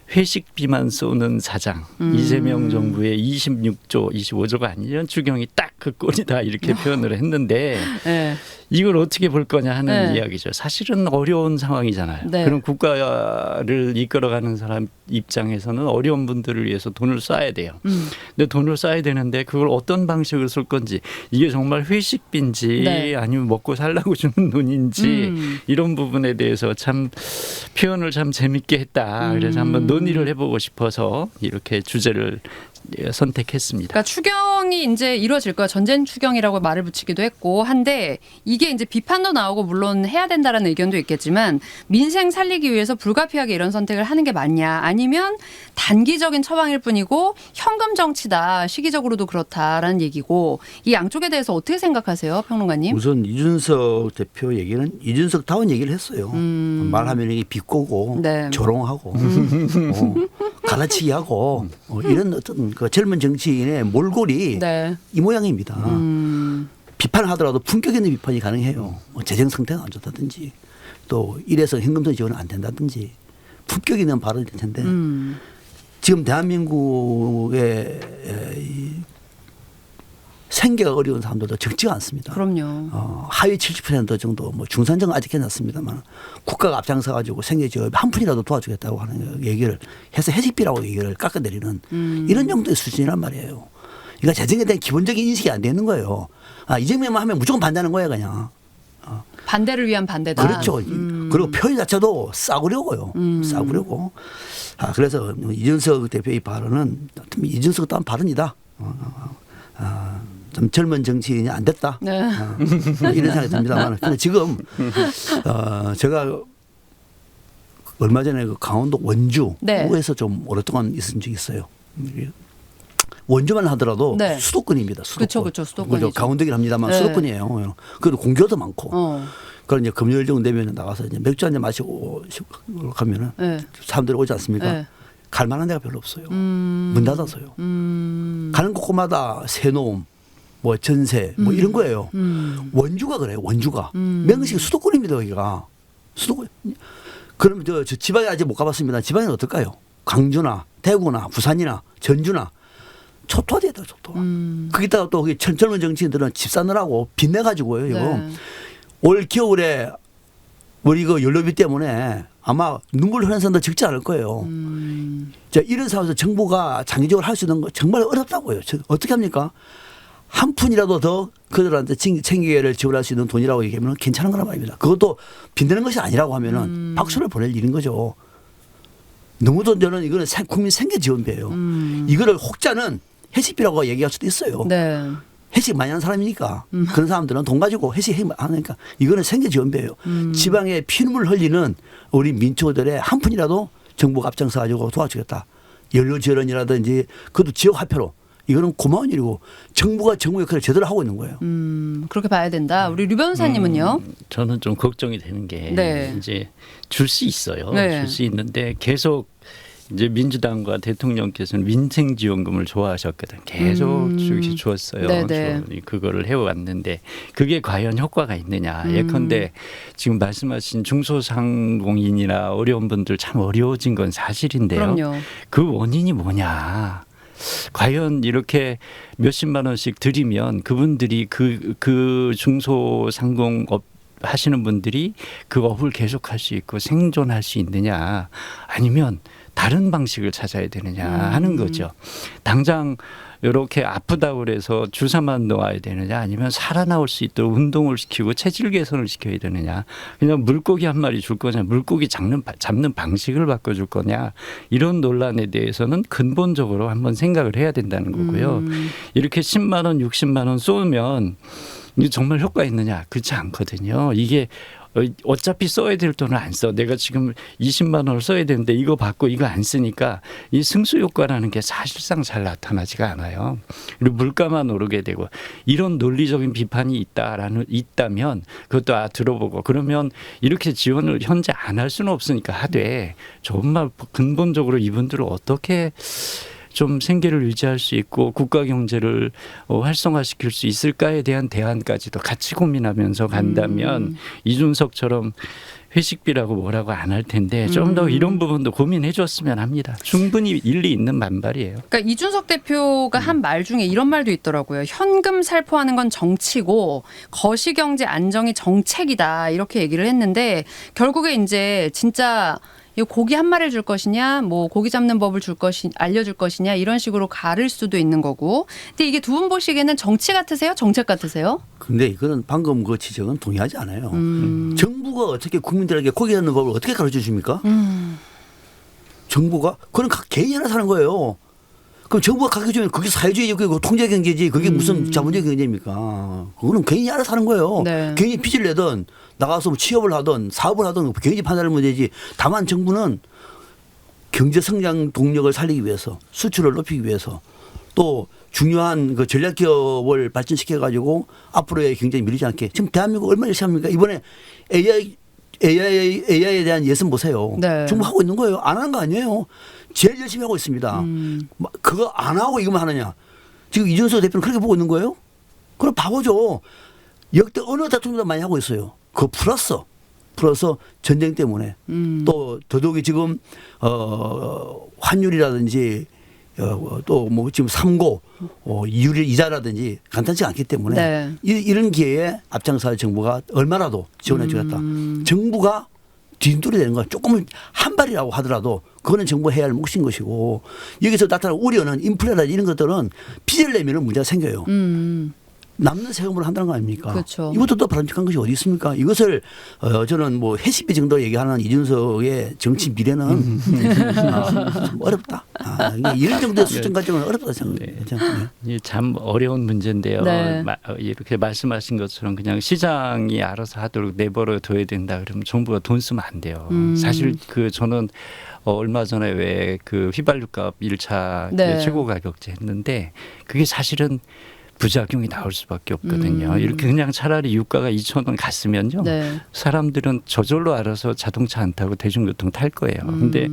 회식비만 쏘는 사장 이재명 정부의 26조 25조가 아니냐 추경이 딱 그 꼴이다 이렇게 표현을 했는데 네. 이걸 어떻게 볼 거냐 하는 네. 이야기죠. 사실은 어려운 상황이잖아요. 네. 그럼 국가를 이끌어가는 사람 입장에서는 어려운 분들을 위해서 돈을 쏴야 돼요. 근데 돈을 쏴야 되는데 그걸 어떤 방식으로 쓸 건지 이게 정말 회식비인지 네. 아니면 먹고 살라고 주는 돈인지 이런 부분에 대해서 참 표현을 참 재밌게 했다. 그래서 한번 논의를 해보고 싶어서 이렇게 주제를 선택했습니다. 그러니까 추경이 이제 이루어질 거야. 전쟁 추경이라고 말을 붙이기도 했고 한데 이게 이제 비판도 나오고 물론 해야 된다라는 의견도 있겠지만 민생 살리기 위해서 불가피하게 이런 선택을 하는 게 맞냐 아니면 단기적인 처방일 뿐이고 현금 정치다. 시기적으로도 그렇다라는 얘기고 이 양쪽에 대해서 어떻게 생각하세요, 평론가님? 우선 이준석 대표 얘기는 이준석다운 얘기를 했어요. 말하면 이게 비꼬고 네. 조롱하고 갈아치기하고 이런 어떤 그 젊은 정치인의 몰골이 네. 이 모양입니다. 비판하더라도 품격 있는 비판이 가능해요. 뭐 재정 상태가 안 좋다든지 또 일회성 현금성 지원은 안 된다든지 품격 있는 발언이 될 텐데 지금 대한민국의 생계가 어려운 사람들도 적지가 않습니다. 그럼요. 하위 70% 정도 뭐 중산층은 아직 괜찮습니다만 국가가 앞장서 가지고 생계지원 한 푼이라도 도와주겠다고 하는 얘기를 해서 해식비라고 얘기를 깎아내리는 이런 정도의 수준이란 말이에요. 그러니까 재정에 대한 기본적인 인식이 안 되는 거예요. 이재명만 하면 무조건 반대하는 거예요, 그냥. 반대를 위한 반대다. 그렇죠. 그리고 표현 자체도 싸구려고요. 싸구려고. 그래서 이준석 대표의 발언은 이준석 다운 발언이다. 좀 젊은 정치인이 안 됐다. 네. 이런 생각이 듭니다만. 근데 지금 제가 얼마 전에 그 강원도 원주에서 네. 좀 오랫동안 있은 적이 있어요. 원주만 하더라도 네. 수도권입니다. 수도권. 그렇죠, 수도권이죠. 강원도긴 합니다만 네. 수도권이에요. 그리고 공교도 많고. 그럼 이제 금요일 정도 되면 나가서 이제 맥주 한잔 마시고 가면은 네. 사람들이 오지 않습니까? 네. 갈 만한 데가 별로 없어요. 문 닫아서요. 가는 곳곳마다 새노음, 뭐 전세, 뭐 이런 거예요. 원주가 그래요. 원주가 명식 수도권입니다. 여기가 수도권. 그럼 저 지방에 아직 못 가봤습니다. 지방에는 어떨까요? 광주나 대구나 부산이나 전주나 초토화되다 초토화. 거기다가 또 젊은 정치인들은 집 사느라고 빚내가지고요. 이거 네. 올 겨울에 우리 그 연료비 때문에 아마 눈물 흘리는 사람도 적지 않을 거예요. 자, 이런 상황에서 정부가 장기적으로 할 수 있는 거 정말 어렵다고요. 어떻게 합니까? 한 푼이라도 더 그들한테 생계를 지원할 수 있는 돈이라고 얘기하면 괜찮은 거란 말입니다. 그것도 빚내는 것이 아니라고 하면은 박수를 보낼 일인 거죠. 너무도 저는 이거는 국민 생계 지원비예요. 이거를 혹자는 해식비라고 얘기할 수도 있어요. 네. 회식 많이 하는 사람이니까 그런 사람들은 돈 가지고 회식 하니까 이거는 생계 지원비예요. 지방에 피눈물 흘리는 우리 민초들의 한 푼이라도 정부가 앞장서 가지고 도와주겠다. 연료지원이라든지 그것도 지역 화폐로 이거는 고마운 일이고 정부가 정부 역할을 제대로 하고 있는 거예요. 그렇게 봐야 된다. 우리 류 변호사님은요? 저는 좀 걱정이 되는 게 네. 이제 줄 수 있어요. 네. 줄 수 있는데 계속 이제 민주당과 대통령께서는 민생지원금을 좋아하셨거든. 계속 주었어요. 네네. 그거를 해왔는데 그게 과연 효과가 있느냐. 예컨대 지금 말씀하신 중소상공인이나 어려운 분들 참 어려워진 건 사실인데요. 그럼요. 그 원인이 뭐냐. 과연 이렇게 몇십만 원씩 드리면 그분들이 그 중소상공업 하시는 분들이 그 업을 계속할 수 있고 생존할 수 있느냐 아니면 다른 방식을 찾아야 되느냐 하는 거죠. 당장 이렇게 아프다고 그래서 주사만 놓아야 되느냐 아니면 살아나올 수 있도록 운동을 시키고 체질 개선을 시켜야 되느냐 그냥 물고기 한 마리 줄 거냐 물고기 잡는 방식을 바꿔줄 거냐 이런 논란에 대해서는 근본적으로 한번 생각을 해야 된다는 거고요. 이렇게 10만 원 60만 원 쏘면 이게 정말 효과 있느냐 그렇지 않거든요. 이게 어차피 써야 될 돈을 안 써. 내가 지금 20만 원을 써야 되는데 이거 받고 이거 안 쓰니까 이 승수 효과라는 게 사실상 잘 나타나지가 않아요. 그리고 물가만 오르게 되고 이런 논리적인 비판이 있다면 그것도 들어보고 그러면 이렇게 지원을 현재 안 할 수는 없으니까 하되 정말 근본적으로 이분들을 어떻게 좀 생계를 유지할 수 있고 국가 경제를 활성화시킬 수 있을까에 대한 대안까지도 같이 고민하면서 간다면 이준석처럼 회식비라고 뭐라고 안 할 텐데 좀 더 이런 부분도 고민해 줬으면 합니다. 충분히 일리 있는 말이에요. 그러니까 이준석 대표가 한 말 중에 이런 말도 있더라고요. 현금 살포하는 건 정치고 거시경제 안정이 정책이다 이렇게 얘기를 했는데 결국에 이제 진짜 이 고기 한 마리를 줄 것이냐, 뭐 고기 잡는 법을 알려줄 것이냐 이런 식으로 가를 수도 있는 거고. 근데 이게 두 분 보시기에는 정치 같으세요? 정책 같으세요? 근데 이거는 방금 그 지적은 동의하지 않아요. 정부가 어떻게 국민들에게 고기 잡는 법을 어떻게 가르쳐 줍니까? 정부가 그건 각 개인이 알아서 하는 거예요. 그럼 정부가 가르쳐 주면 그게 사회주의적이고 통제 경제지 그게 무슨 자본주의 경제입니까? 그거는 개인이 알아서 하는 거예요. 네. 개인이 빚을 내든 나가서 뭐 취업을 하든 사업을 하든 개인이 판단하는 문제지. 다만 정부는 경제 성장 동력을 살리기 위해서 수출을 높이기 위해서 또 중요한 그 전략 기업을 발전시켜 가지고 앞으로의 경제에 밀리지 않게 지금 대한민국 얼마나 열심히 합니까? 이번에 AI에 대한 예산 보세요. 네. 정부 하고 있는 거예요. 안 하는 거 아니에요. 제일 열심히 하고 있습니다. 그거 안 하고 이거만 하느냐. 지금 이준석 대표는 그렇게 보고 있는 거예요? 그럼 바보죠. 역대 어느 대통령도 많이 하고 있어요. 그거 플러스 전쟁 때문에 또 더더욱이 지금 환율이라든지 또 뭐 지금 삼고 이자라든지 간단치 않기 때문에 네. 이런 기회에 앞장서 정부가 얼마라도 지원해 주겠다. 정부가 뒤돌이 되는 건 조금은 한 발이라고 하더라도 그거는 정부가 해야 할 몫인 것이고 여기서 나타나는 우려는 인플레라든지 이런 것들은 빚을 내면 문제가 생겨요. 남는 세금으로 한다는 거 아닙니까? 그렇죠. 이것도 또 바람직한 것이 어디 있습니까? 이것을 저는 뭐 회식비 정도 얘기하는 이준석의 정치 미래는 좀 어렵다. 이런 정도의 수준 가지고는 어렵다 생각해요. 네. 참 어려운 문제인데요. 네. 이렇게 말씀하신 것처럼 그냥 시장이 알아서 하도록 내버려 둬야 된다 그러면 정부가 돈 쓰면 안 돼요. 사실 저는 얼마 전에 왜 그 휘발유값 1차 네. 최고 가격제 했는데 그게 사실은 부작용이 나올 수밖에 없거든요. 이렇게 그냥 차라리 유가가 2,000원 갔으면요. 네. 사람들은 저절로 알아서 자동차 안 타고 대중교통 탈 거예요. 근데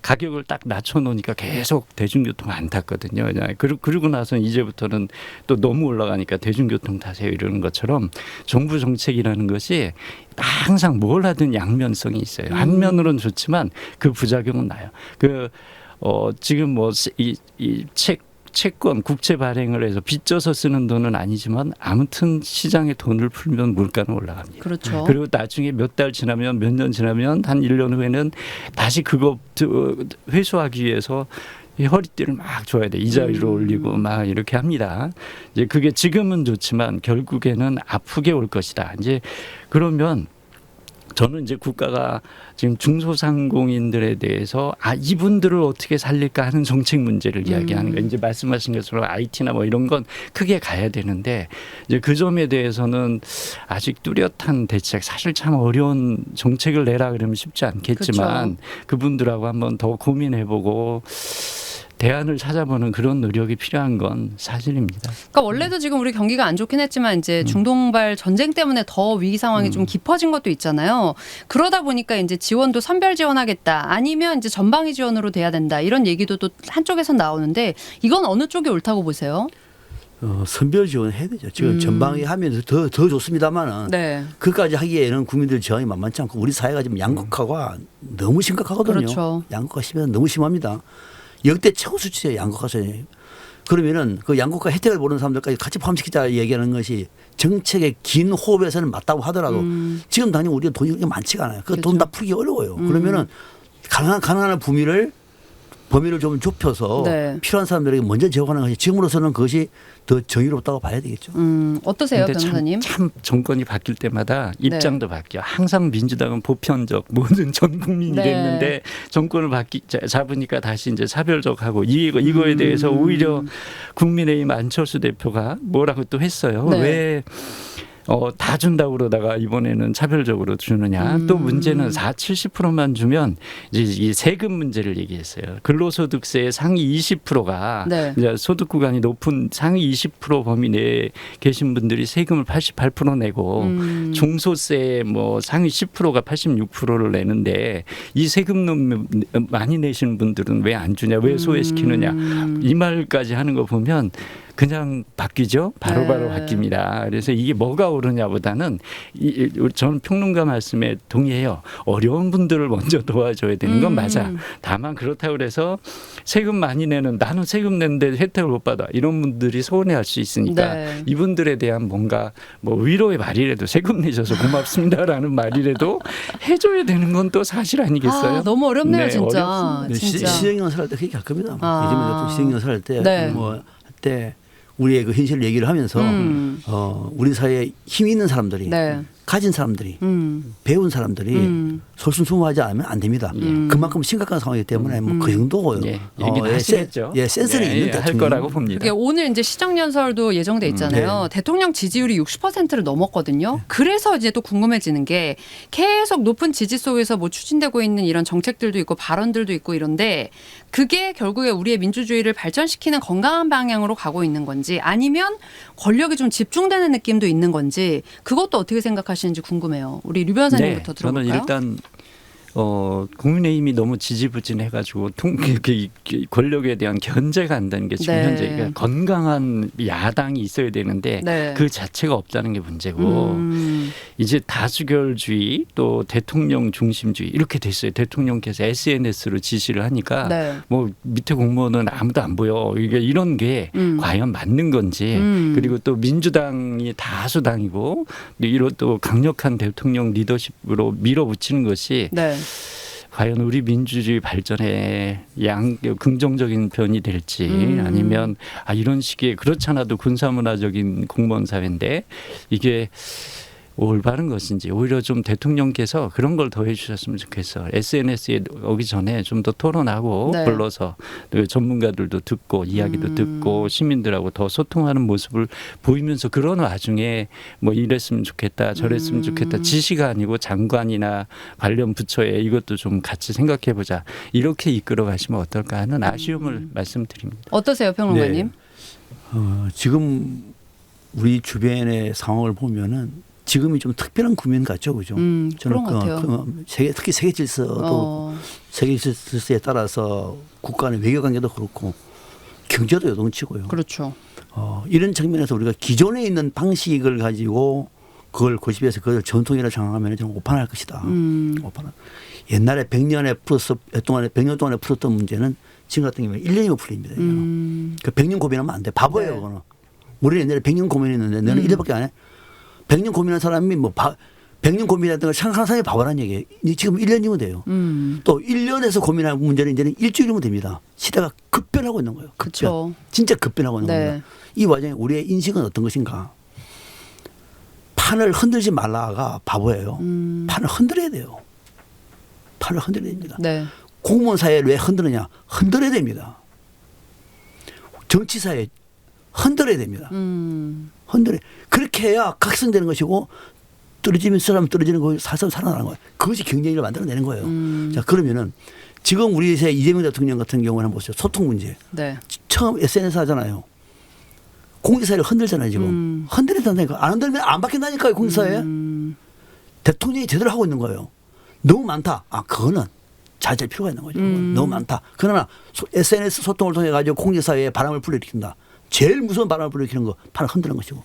가격을 딱 낮춰놓으니까 계속 대중교통 안 탔거든요. 그러고 나서 이제부터는 또 너무 올라가니까 대중교통 타세요 이러는 것처럼 정부 정책이라는 것이 항상 뭘 하든 양면성이 있어요. 한면으로는 좋지만 그 부작용은 나요. 지금 뭐 이 채권 국채 발행을 해서 빚져서 쓰는 돈은 아니지만 아무튼 시장에 돈을 풀면 물가는 올라갑니다. 그렇죠. 그리고 나중에 몇 달 지나면 몇 년 지나면 한 1년 후에는 다시 그거 회수하기 위해서 허리띠를 막 줘야 돼. 이자율을 올리고 막 이렇게 합니다. 이제 그게 지금은 좋지만 결국에는 아프게 올 것이다. 이제 그러면 저는 이제 국가가 지금 중소상공인들에 대해서 이분들을 어떻게 살릴까 하는 정책 문제를 이야기하는 거예요. 이제 말씀하신 것처럼 IT나 뭐 이런 건 크게 가야 되는데 이제 그 점에 대해서는 아직 뚜렷한 대책, 사실 참 어려운 정책을 내라 그러면 쉽지 않겠지만 그분들하고 한번 더 고민해보고 대안을 찾아보는 그런 노력이 필요한 건 사실입니다. 그러니까 원래도 지금 우리 경기가 안 좋긴 했지만 이제 중동발 전쟁 때문에 더 위기 상황이 좀 깊어진 것도 있잖아요. 그러다 보니까 이제 지원도 선별 지원하겠다. 아니면 이제 전방위 지원으로 돼야 된다. 이런 얘기도 또 한쪽에선 나오는데 이건 어느 쪽이 옳다고 보세요? 선별 지원해야 되죠. 지금 전방위 하면 더 좋습니다만은 네. 그까지 하기에는 국민들 저항이 만만치 않고 우리 사회가 지금 양극화가 너무 심각하거든요. 그렇죠. 양극화 심해서 너무 심합니다. 역대 최고 수치예요. 양극화서. 그러면은 그 양극화 혜택을 보는 사람들까지 같이 포함시키자 얘기하는 것이 정책의 긴 호흡에서는 맞다고 하더라도 지금 당장 우리가 돈이 그렇게 많지가 않아요. 그 돈 다 풀기 어려워요. 그러면은 가능한 범위를 좀 좁혀서 네. 필요한 사람들에게 먼저 제공하는 것이 지금으로서는 그것이 더 정의롭다고 봐야 되겠죠. 어떠세요, 근데 변호사님? 참 정권이 바뀔 때마다 입장도 바뀌어. 항상 민주당은 보편적 모든 전 국민이 네. 됐는데 정권을 잡으니까 다시 이제 사별적하고 이거에 대해서 오히려 국민의힘 안철수 대표가 뭐라고 또 했어요. 네. 왜 다 준다고 그러다가 이번에는 차별적으로 주느냐. 또 문제는 70%만 주면 이제 이 세금 문제를 얘기했어요. 근로소득세의 상위 20%가 네. 이제 소득 구간이 높은 상위 20% 범위 내에 계신 분들이 세금을 88% 내고 중소세 뭐 상위 10%가 86%를 내는데 이 세금 많이 내시는 분들은 왜 안 주냐, 왜 소외시키느냐 이 말까지 하는 거 보면 그냥 바뀌죠. 바로바로 바뀝니다. 그래서 이게 뭐가 옳으냐보다는 저는 평론가 말씀에 동의해요. 어려운 분들을 먼저 도와줘야 되는 건 맞아. 다만 그렇다고 해서 세금 많이 내는 나는 세금 내는데 혜택을 못 받아. 이런 분들이 서운해할 수 있으니까 네. 이분들에 대한 뭔가 뭐 위로의 말이라도 세금 내셔서 고맙습니다라는 말이라도 해줘야 되는 건 또 사실 아니겠어요? 너무 어렵네요, 네, 진짜. 어렵습니다. 진짜. 시정연설 할 때 그렇게 할 겁니다. 요즘에 시정연설 할 때 네. 할 때 우리의 그 현실을 얘기를 하면서 우리 사회에 힘 있는 사람들이 네. 가진 사람들이 배운 사람들이 솔선수범하지 않으면 안 됩니다. 그만큼 심각한 상황이기 때문에 뭐 그 정도고요. 얘기는 하시겠죠. 센스는 있는 할 대통령. 거라고 봅니다. 그게 오늘 이제 시정연설도 예정돼 있잖아요. 네. 대통령 지지율이 60%를 넘었거든요. 그래서 이제 또 궁금해지는 게 계속 높은 지지 속에서 뭐 추진되고 있는 이런 정책들도 있고 발언들도 있고 이런데 그게 결국에 우리의 민주주의를 발전시키는 건강한 방향으로 가고 있는 건지 아니면 권력이 좀 집중되는 느낌도 있는 건지 그것도 어떻게 생각하시는지 궁금해요. 우리 류 변호사님부터 들어볼까요? 저는 일단 국민의힘이 너무 지지부진해가지고 권력에 대한 견제가 안 되는 게 지금 네. 현재 그러니까 건강한 야당이 있어야 되는데 네. 그 자체가 없다는 게 문제고 이제 다수결주의 또 대통령 중심주의 이렇게 됐어요. 대통령께서 SNS로 지시를 하니까 네. 뭐 밑에 공무원은 아무도 안 보여. 이게 이런 게 과연 맞는 건지 그리고 또 민주당이 다수당이고 이런 또 강력한 대통령 리더십으로 밀어붙이는 것이 네. 과연 우리 민주주의 발전에 긍정적인 변이 될지 아니면 이런 식의 그렇잖아도 군사문화적인 공무원 사회인데 이게 올바른 것인지 오히려 좀 대통령께서 그런 걸 더 해주셨으면 좋겠어. SNS에 오기 전에 좀 더 토론하고 네. 불러서 전문가들도 듣고 이야기도 듣고 시민들하고 더 소통하는 모습을 보이면서 그런 와중에 뭐 이랬으면 좋겠다 저랬으면 좋겠다 지시가 아니고 장관이나 관련 부처에 이것도 좀 같이 생각해보자 이렇게 이끌어 가시면 어떨까 하는 아쉬움을 말씀드립니다. 어떠세요, 평론가님? 지금 우리 주변의 상황을 보면은 지금이 좀 특별한 국면 같죠, 그죠? 그런 것 같아요. 특히 세계 질서도 세계 질서에 따라서 국가 의 외교 관계도 그렇고 경제도 요동치고요. 그렇죠. 이런 측면에서 우리가 기존에 있는 방식을 가지고 그걸 고집해서 그걸 전통이라 생각하면 좀 오판할 것이다. 오판할. 옛날에 100년 동안에 풀었던 문제는 지금 같은 경우에 1년이면 풀립니다. 그 100년 고민하면 안 돼. 바보예요, 네. 그거는. 우리 옛날에 100년 고민했는데 너는 1년밖에 안 해. 100년 고민한 사람이 100년 고민했던 걸 상상한 사람이 바보란 얘기예요. 지금 1년이면 돼요. 또 1년에서 고민할 문제는 이제는 일주일이면 됩니다. 시대가 급변하고 있는 거예요. 급변. 그쵸. 진짜 급변하고 있는 네. 겁니다. 이 와중에 우리의 인식은 어떤 것인가. 판을 흔들지 말라가 바보예요. 판을 흔들어야 돼요. 판을 흔들어야 됩니다. 네. 공무원 사회를 왜 흔드느냐? 흔들어야 됩니다. 정치 사회 흔들어야 됩니다. 흔들어. 그렇게 해야 각성되는 것이고 떨어지면 사람 떨어지는 거 사람 살아나는 거예요. 그것이 경쟁력을 만들어내는 거예요. 자 그러면은 지금 우리 이재명 대통령 같은 경우는 한번 보세요. 소통 문제. 네. 처음 SNS 하잖아요. 공직사회를 흔들잖아요 지금. 흔들어야 된다니까. 안 흔들면 안 바뀐다니까요 공직사회. 대통령이 제대로 하고 있는 거예요. 너무 많다. 아 그거는 자제할 필요가 있는 거죠. 너무 많다. 그러나 SNS 소통을 통해 가지고 공직사회에 바람을 불러일으킨다. 제일 무서운 바람을 불러일으키는 거 판을 흔드는 것이고.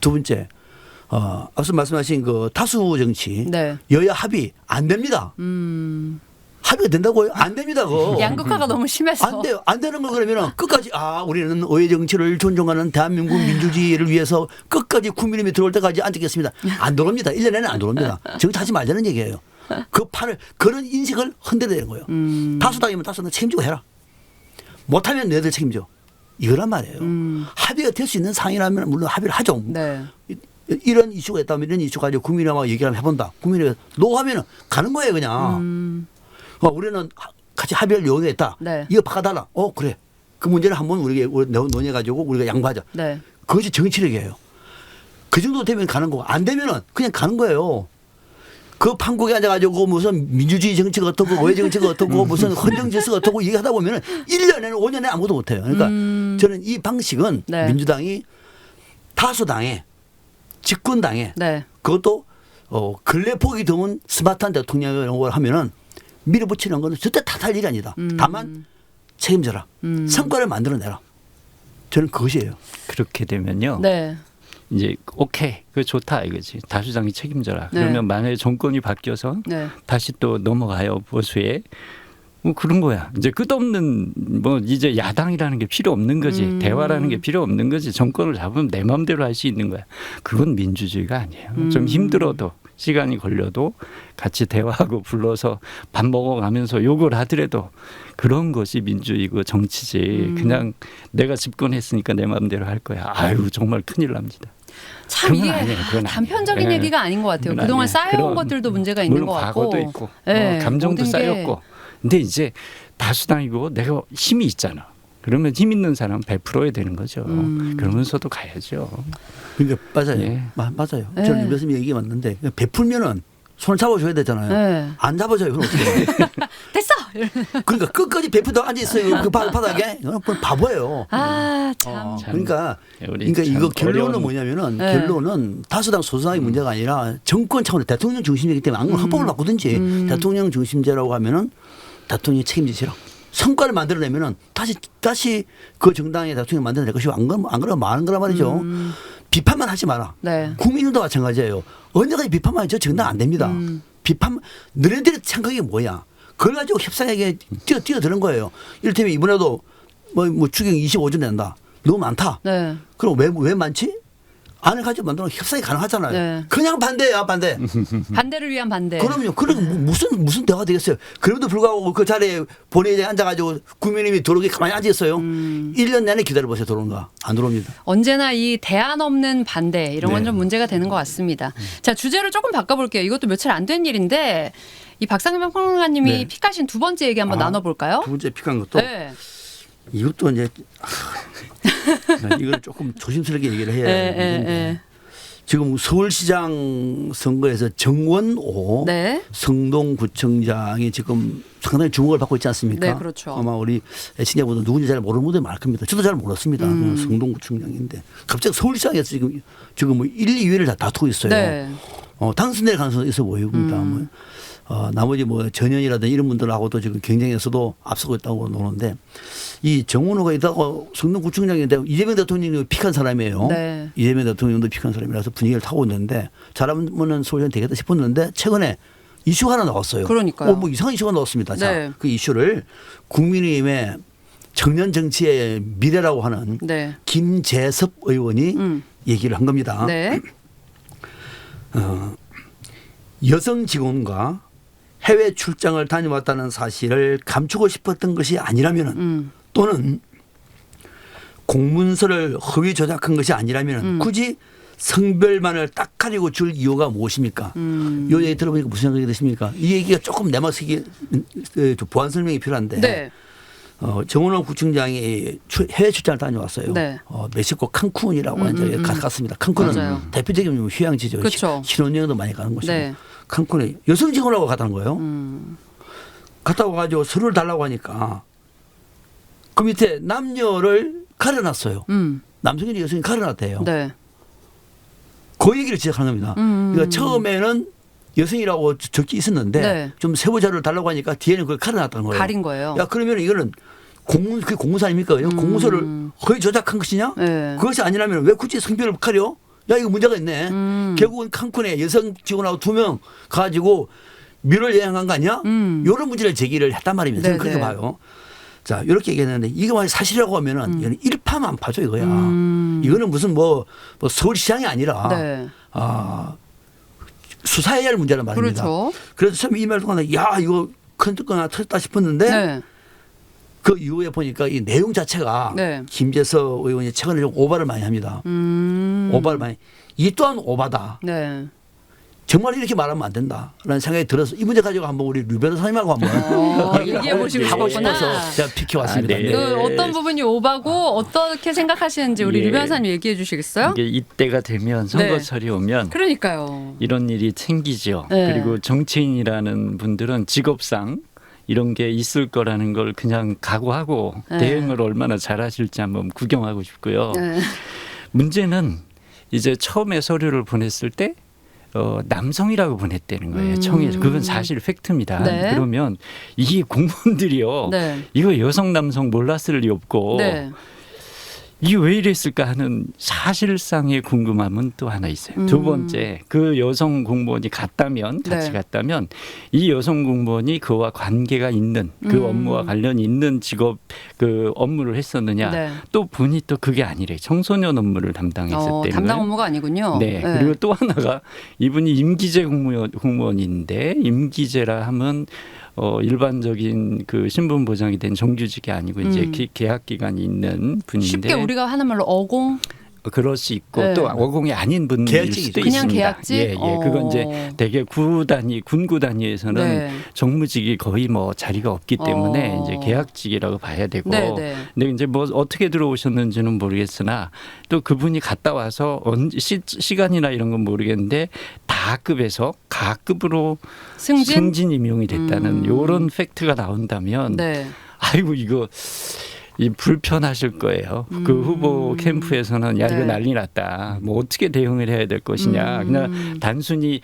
두 번째 앞서 말씀하신 그 다수 정치 네. 여야 합의 안 됩니다. 합의가 된다고요? 안 됩니다. 그거. 양극화가 너무 심해서. 안 돼요. 안 되는 거 그러면 끝까지 우리는 의회 정치를 존중하는 대한민국 민주주의를 위해서 끝까지 국민의힘이 들어올 때까지 앉겠습니다. 안 들어옵니다. 1년 내내 안 들어옵니다. 정치하지 말자는 얘기예요. 그 판을 그런 인식을 흔들어야 되는 거예요. 다수당이면 다수당 책임지고 해라. 못하면 너희들 책임져. 이거란 말이에요. 합의가 될 수 있는 상황이라면 물론 합의를 하죠. 네. 이런 이슈가 있다면 이런 이슈 가지고 국민의힘하고 얘기를 한번 해본다. 국민의힘 노하면 가는 거예요 그냥. 우리는 같이 합의를 요구했다. 네. 이거 바꿔달라. 그래. 그 문제를 한번 우리가 논의해가지고 우리가 양보하자. 네. 그것이 정치력이에요. 그 정도 되면 가는 거고 안 되면은 그냥 가는 거예요. 그 판국에 앉아가지고 무슨 민주주의 정치가 어떻고 의회 정치가 어떻고 무슨 헌정 질서가 어떻고 얘기하다 보면은 1년에는 5년에 아무것도 못해요. 그러니까 저는 이 방식은 네. 민주당이 다수당에 집권당에 네. 그것도 근래 보기 드문 스마트한 대통령을 하면은 밀어붙이는 건 절대 탓할 일이 아니다. 다만 책임져라. 성과를 만들어내라. 저는 그것이에요. 그렇게 되면요. 네. 이제 오케이 그 좋다 이거지. 다수당이 책임져라. 네. 그러면 만약에 정권이 바뀌어서 네. 다시 또 넘어가요 보수에. 뭐 그런 거야. 이제 끝없는 뭐 이제 야당이라는 게 필요 없는 거지. 대화라는 게 필요 없는 거지. 정권을 잡으면 내 마음대로 할 수 있는 거야. 그건 민주주의가 아니에요. 좀 힘들어도 시간이 걸려도 같이 대화하고 불러서 밥 먹어가면서 욕을 하더라도 그런 것이 민주주의고 정치지. 그냥 내가 집권했으니까 내 마음대로 할 거야. 아유 정말 큰일 납니다. 참 그건 이게 아니에요. 그건 단편적인 아니에요. 얘기가 아닌 것 같아요. 그건 그동안 아니에요. 쌓여온 그런, 것들도 문제가 있는 물론 것 같고. 과거도 있고 네, 감정도 모든 게. 쌓였고. 근데 이제 다수당이고 내가 힘이 있잖아. 그러면 힘 있는 사람 100%야 되는 거죠. 그러면서도 가야죠. 그러니까 맞아요. 예. 맞아요. 네. 저는 교수님 얘기 맞는데 베풀면은 손을 잡아줘야 되잖아요. 네. 안 잡아줘요. 그럼 어떻게 해요? 됐어. 그러니까 끝까지 베풀다 앉아 있어요. 그 바닥에. 그건 바보예요. 아 참. 참. 그러니까 우리 이거 참 결론은 어려운- 뭐냐면은 네. 결론은 다수당 소수당의 문제가 아니라 정권 차원의 대통령 중심이기 때문에 안 그러면 헌법을 바꾸든지 대통령 중심제라고 하면은 대통령이 책임지시라. 성과를 만들어내면은 다시 그 정당의 대통령 만들어낼 것이고 안 그러면 많은 거란 말이죠. 비판만 하지 마라. 네. 국민들도 마찬가지예요. 언제까지 비판만 하죠? 정당 안 됩니다. 비판 너네들의 생각이 뭐야? 그걸 가지고 협상에게 뛰어드는 거예요. 이를테면 이번에도 뭐 추경 25조 낸다. 너무 많다. 네. 그럼 왜 많지? 안을 가지고 만들면 협상이 가능하잖아요. 네. 그냥 반대야 반대. 반대를 위한 반대. 그럼요. 그럼 무슨 대화가 되겠어요. 그럼에도 불구하고 그 자리에 본회의에 앉아가지고 국민의힘이 들어오기 가만히 앉아있어요. 1년 내내 기다려보세요. 들어오는가. 안 들어옵니다. 언제나 이 대안 없는 반대 이런 건 네. 좀 문제가 되는 것 같습니다. 자 주제를 조금 바꿔볼게요. 이것도 며칠 안 된 일인데 이 박상현 평론가님이 네. 픽하신 두 번째 얘기 한번 나눠볼까요? 두 번째 픽한 것도 네. 이것도 이제 이걸 조금 조심스럽게 얘기를 해야 네, 되는데 네, 지금 서울시장 선거에서 정원호 네. 성동구청장이 지금 상당히 주목을 받고 있지 않습니까? 네, 그렇죠. 아마 우리 애청자분들 누군지 잘 모르는 분들이 많을 겁니다. 저도 잘 몰랐습니다. 성동구청장인데 갑자기 서울시장에서 지금 뭐 1, 2위를 다 다투고 있어요. 네. 당선될 가능성이 있어 보입니다. 나머지 뭐 전현이라든지 이런 분들하고도 지금 경쟁에서도 앞서고 있다고 노는데 이 정원호가 있다고 성동구청장인데 이재명 대통령이 픽한 사람이에요. 네. 이재명 대통령도 픽한 사람이라서 분위기를 타고 있는데 잘하면 서울시장 되겠다 싶었는데 최근에 이슈가 하나 나왔어요. 그러니까요. 뭐 이상한 이슈가 나왔습니다. 네. 자, 그 이슈를 국민의힘의 청년 정치의 미래라고 하는 네. 김재섭 의원이 얘기를 한 겁니다. 네. 여성 직원과 해외 출장을 다녀왔다는 사실을 감추고 싶었던 것이 아니라면 또는 공문서를 허위 조작한 것이 아니라면 굳이 성별만을 딱 가리고 줄 이유가 무엇입니까? 이 얘기 들어보니까 무슨 생각이 드십니까? 이 얘기가 조금 내막쓰기 보완 설명이 필요한데 네. 정원호 구청장이 해외 출장을 다녀왔어요. 네. 멕시코 칸쿤이라고 하는 데에 갔습니다. 칸쿤은 맞아요. 대표적인 휴양지죠. 그쵸. 신혼여행도 많이 가는 곳이고 네. 칸쿤에 여성 직원하고 갔다는 거예요. 갔다 와가지고 서류를 달라고 하니까 그 밑에 남녀를 가려놨어요. 남성이나 여성이 가려놨대요. 네. 그 얘기를 지적하는 겁니다. 그러니까 처음에는 여성이라고 적혀 있었는데 네. 좀 세부 자료를 달라고 하니까 뒤에는 그걸 가려놨다는 거예요. 가린 거예요. 야 그러면 이거는 그게 공무사 아닙니까? 공무서를 거의 조작한 것이냐? 네. 그것이 아니라면 왜 굳이 성별을 가려? 야 이거 문제가 있네. 결국은 칸쿤에 여성 직원하고 2명 가지고 묘를 여행한 거 아니야? 이런 문제를 제기를 했단 말입니다. 저는 네, 그렇게 네. 봐요. 자 이렇게 얘기했는데 이게 만약 사실이라고 하면은 이거는 일파만파죠 이거야. 이거는 무슨 뭐 서울시장이 아니라 네. 수사해야 할 문제란 말입니다. 그렇죠. 그래서 처음에 이 말 동안에 야 이거 큰 뜻거나 터졌다 싶었는데 네. 그 이후에 보니까 이 내용 자체가 네. 김재서 의원이 최근에 좀 오바를 많이 합니다. 오바를 많이. 이 또한 오바다. 네. 정말 이렇게 말하면 안 된다라는 생각이 들어서 이 문제 가지고 한번 우리 류 변호사님하고 한번 얘기해 보시고 하고 싶었구나. 싶어서 제가 비켜왔습니다. 아, 네. 그 어떤 부분이 오바고 어떻게 생각하시는지 우리 예. 류 변호사님 얘기해 주시겠어요? 이게 이때가 되면 선거철이 오면 그러니까요. 이런 일이 생기죠. 네. 그리고 정치인이라는 분들은 직업상 이런 게 있을 거라는 걸 그냥 각오하고 네. 대응을 얼마나 잘하실지 한번 구경하고 싶고요. 네. 문제는 이제 처음에 서류를 보냈을 때 남성이라고 보냈다는 거예요. 청에서. 그건 사실 팩트입니다. 네. 그러면 이 공무원들이요. 네. 이거 여성 남성 몰랐을 리 없고 네. 이게 왜 이랬을까 하는 사실상의 궁금함은 또 하나 있어요. 두 번째, 그 여성 공무원이 같이 네. 갔다면 이 여성 공무원이 그와 관계가 있는 그 업무와 관련이 있는 직업 그 업무를 했었느냐. 네. 또 본이 또 그게 아니래. 청소년 업무를 담당했었대요. 담당 업무가 아니군요. 네. 그리고 또 하나가 이분이 임기제 공무원인데 임기제라 하면 일반적인 그 신분 보장이 된 정규직이 아니고 이제 계약 기간이 있는 분인데 쉽게 우리가 하는 말로 어공. 그럴 수 있고 네. 또 어공이 아닌 분일 계약직이죠. 수도 그냥 있습니다. 계약직? 예, 예. 그건 이제 대개 군구 단위에서는 네. 정무직이 거의 뭐 자리가 없기 때문에 이제 계약직이라고 봐야 되고. 네, 네. 근데 이제 뭐 어떻게 들어오셨는지는 모르겠으나 또 그분이 갔다 와서 시간이나 이런 건 모르겠는데 다급에서 가급으로 승진 임용이 됐다는 이런 팩트가 나온다면 네. 아이고 이거 불편하실 거예요. 그 후보 캠프에서는 야 이거 네. 난리 났다. 뭐 어떻게 대응을 해야 될 것이냐. 그냥 단순히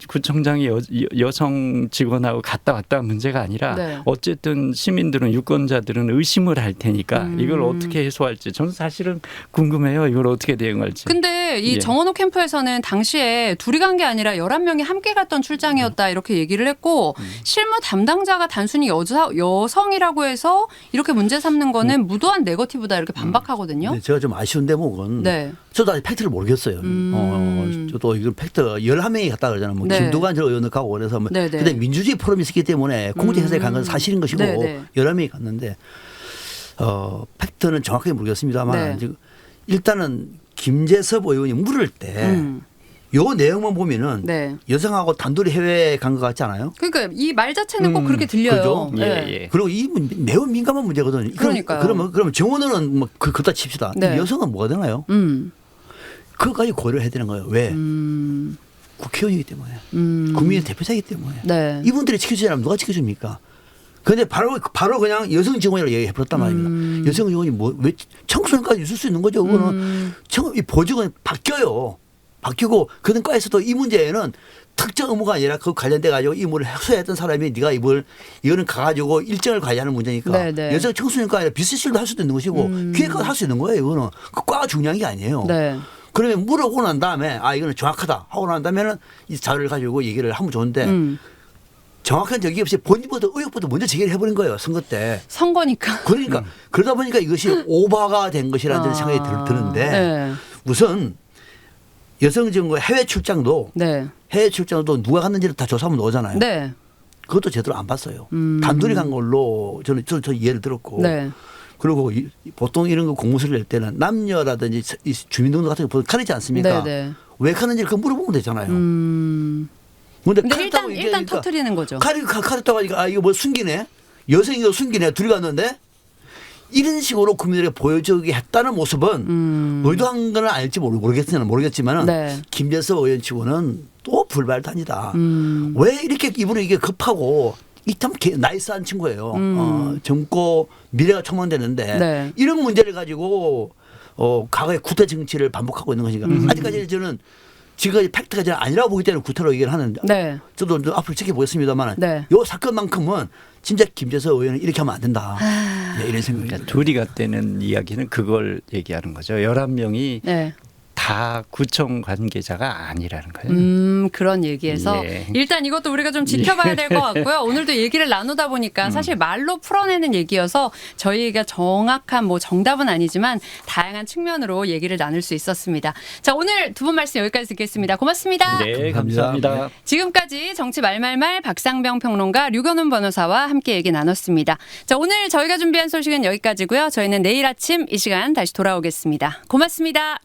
구청장이 여성 직원하고 갔다 왔다 문제가 아니라 네. 어쨌든 시민들은 유권자들은 의심을 할 테니까 이걸 어떻게 해소할지 저는 사실은 궁금해요. 이걸 어떻게 대응할지. 근데 이 예. 정원호 캠프에서는 당시에 둘이 간 게 아니라 11명이 함께 갔던 출장이었다 이렇게 얘기를 했고 실무 담당자가 단순히 여성이라고 해서 이렇게 문제 삼는 거는 무도한 네거티브다 이렇게 반박하거든요. 네, 제가 좀 아쉬운 대목은 네. 저도 아직 팩트를 모르겠어요. 저도 이거 팩트 11명이 갔다 그러잖아요. 뭐 네. 김두관 저 의원도 가고 그래서 뭐 네, 네. 근데 민주주의 포럼이 있었기 때문에 공직 행사에 간 건 사실인 것이고 네, 네. 11명이 갔는데 팩트는 정확하게 모르겠습니다만 네. 일단은 김재섭 의원이 물을 때 요 내용만 보면은 네. 여성하고 단둘이 해외에 간 것 같지 않아요? 그러니까 이 말 자체는 꼭 그렇게 들려요. 그죠? 예, 네. 예. 그리고 이 매우 민감한 문제거든요. 그러니까요. 그러면 정원은 뭐 그다 칩시다. 네. 여성은 뭐가 되나요? 그거까지 고려를 해야 되는 거예요. 왜? 국회의원이기 때문에. 국민의 대표자이기 때문에. 네. 이분들이 지켜주지 않으면 누가 지켜줍니까? 그런데 바로 그냥 여성 직원이라고 얘기해버렸단 말입니다. 여성 직원이 왜 청소년까지 있을 수 있는 거죠. 그거는 이 보직은 바뀌어요. 바뀌고 그런 과에서도 이 문제에는 특정 의무가 아니라 그 관련돼 가지고 이 의무를 해소했던 사람이 네가 이거는 가가지고 일정을 관리하는 문제니까 네, 네. 여성 청소년과 아니라 비서실도 할 수도 있는 것이고 기획과도 할 수 있는 거예요. 이거는 그 과가 중요한 게 아니에요. 네. 그러면 물어보고 난 다음에 이거는 정확하다 하고 난 다음에는 이 자료를 가지고 얘기를 하면 좋은데 정확한 적이 없이 본인보다 의혹부터 먼저 제기를 해버린 거예요. 선거 때. 선거니까. 그러니까 그러다 보니까 이것이 오바가 된 것이라는 생각이 드는데 네. 우선 여성 정부 해외 출장도 네. 해외 출장도 누가 갔는지를 다 조사하면 나오잖아요. 네. 그것도 제대로 안 봤어요. 단둘이 간 걸로 저는 이해를 들었고 네. 그리고 보통 이런 거 공무서를 낼 때는 남녀라든지 이 주민등록 같은 거 보통 가리지 않습니까? 네네. 왜 가는지를 그 물어보면 되잖아요. 근데 일단 터트리는 거죠. 가렸다고 하니까 이거 뭐 숨기네? 여성이 이거 숨기네? 둘이 갔는데 이런 식으로 국민들에게 보여주게 했다는 모습은 의도한 건 알지 모르겠지만 네. 김재섭 의원 치고는 또 불발단이다. 왜 이렇게 이분은 이게 급하고 이 참 나이스한 친구예요. 젊고 미래가 촉망되는데 네. 이런 문제를 가지고 과거의 구태 정치를 반복하고 있는 것이니까 아직까지 저는 지금까지 팩트가 저는 아니라고 보기 때문에 구태로 얘기를 하는데 네. 저도 앞으로 지켜보겠습니다만 네. 이 사건만큼은 진짜 김재섭 의원은 이렇게 하면 안 된다. 네, 이런 생각이 그러니까 둘이 갔다는 이야기는 그걸 얘기하는 거죠. 11명이 네. 다 구청 관계자가 아니라는 거예요. 그런 얘기에서 예. 일단 이것도 우리가 좀 지켜봐야 될 것 같고요. 오늘도 얘기를 나누다 보니까 사실 말로 풀어내는 얘기여서 저희가 정확한 뭐 정답은 아니지만 다양한 측면으로 얘기를 나눌 수 있었습니다. 자, 오늘 두 분 말씀 여기까지 듣겠습니다. 고맙습니다. 네, 감사합니다. 감사합니다. 지금까지 정치 말말말 박상병 평론가 류건훈 변호사와 함께 얘기 나눴습니다. 자, 오늘 저희가 준비한 소식은 여기까지고요. 저희는 내일 아침 이 시간 다시 돌아오겠습니다. 고맙습니다.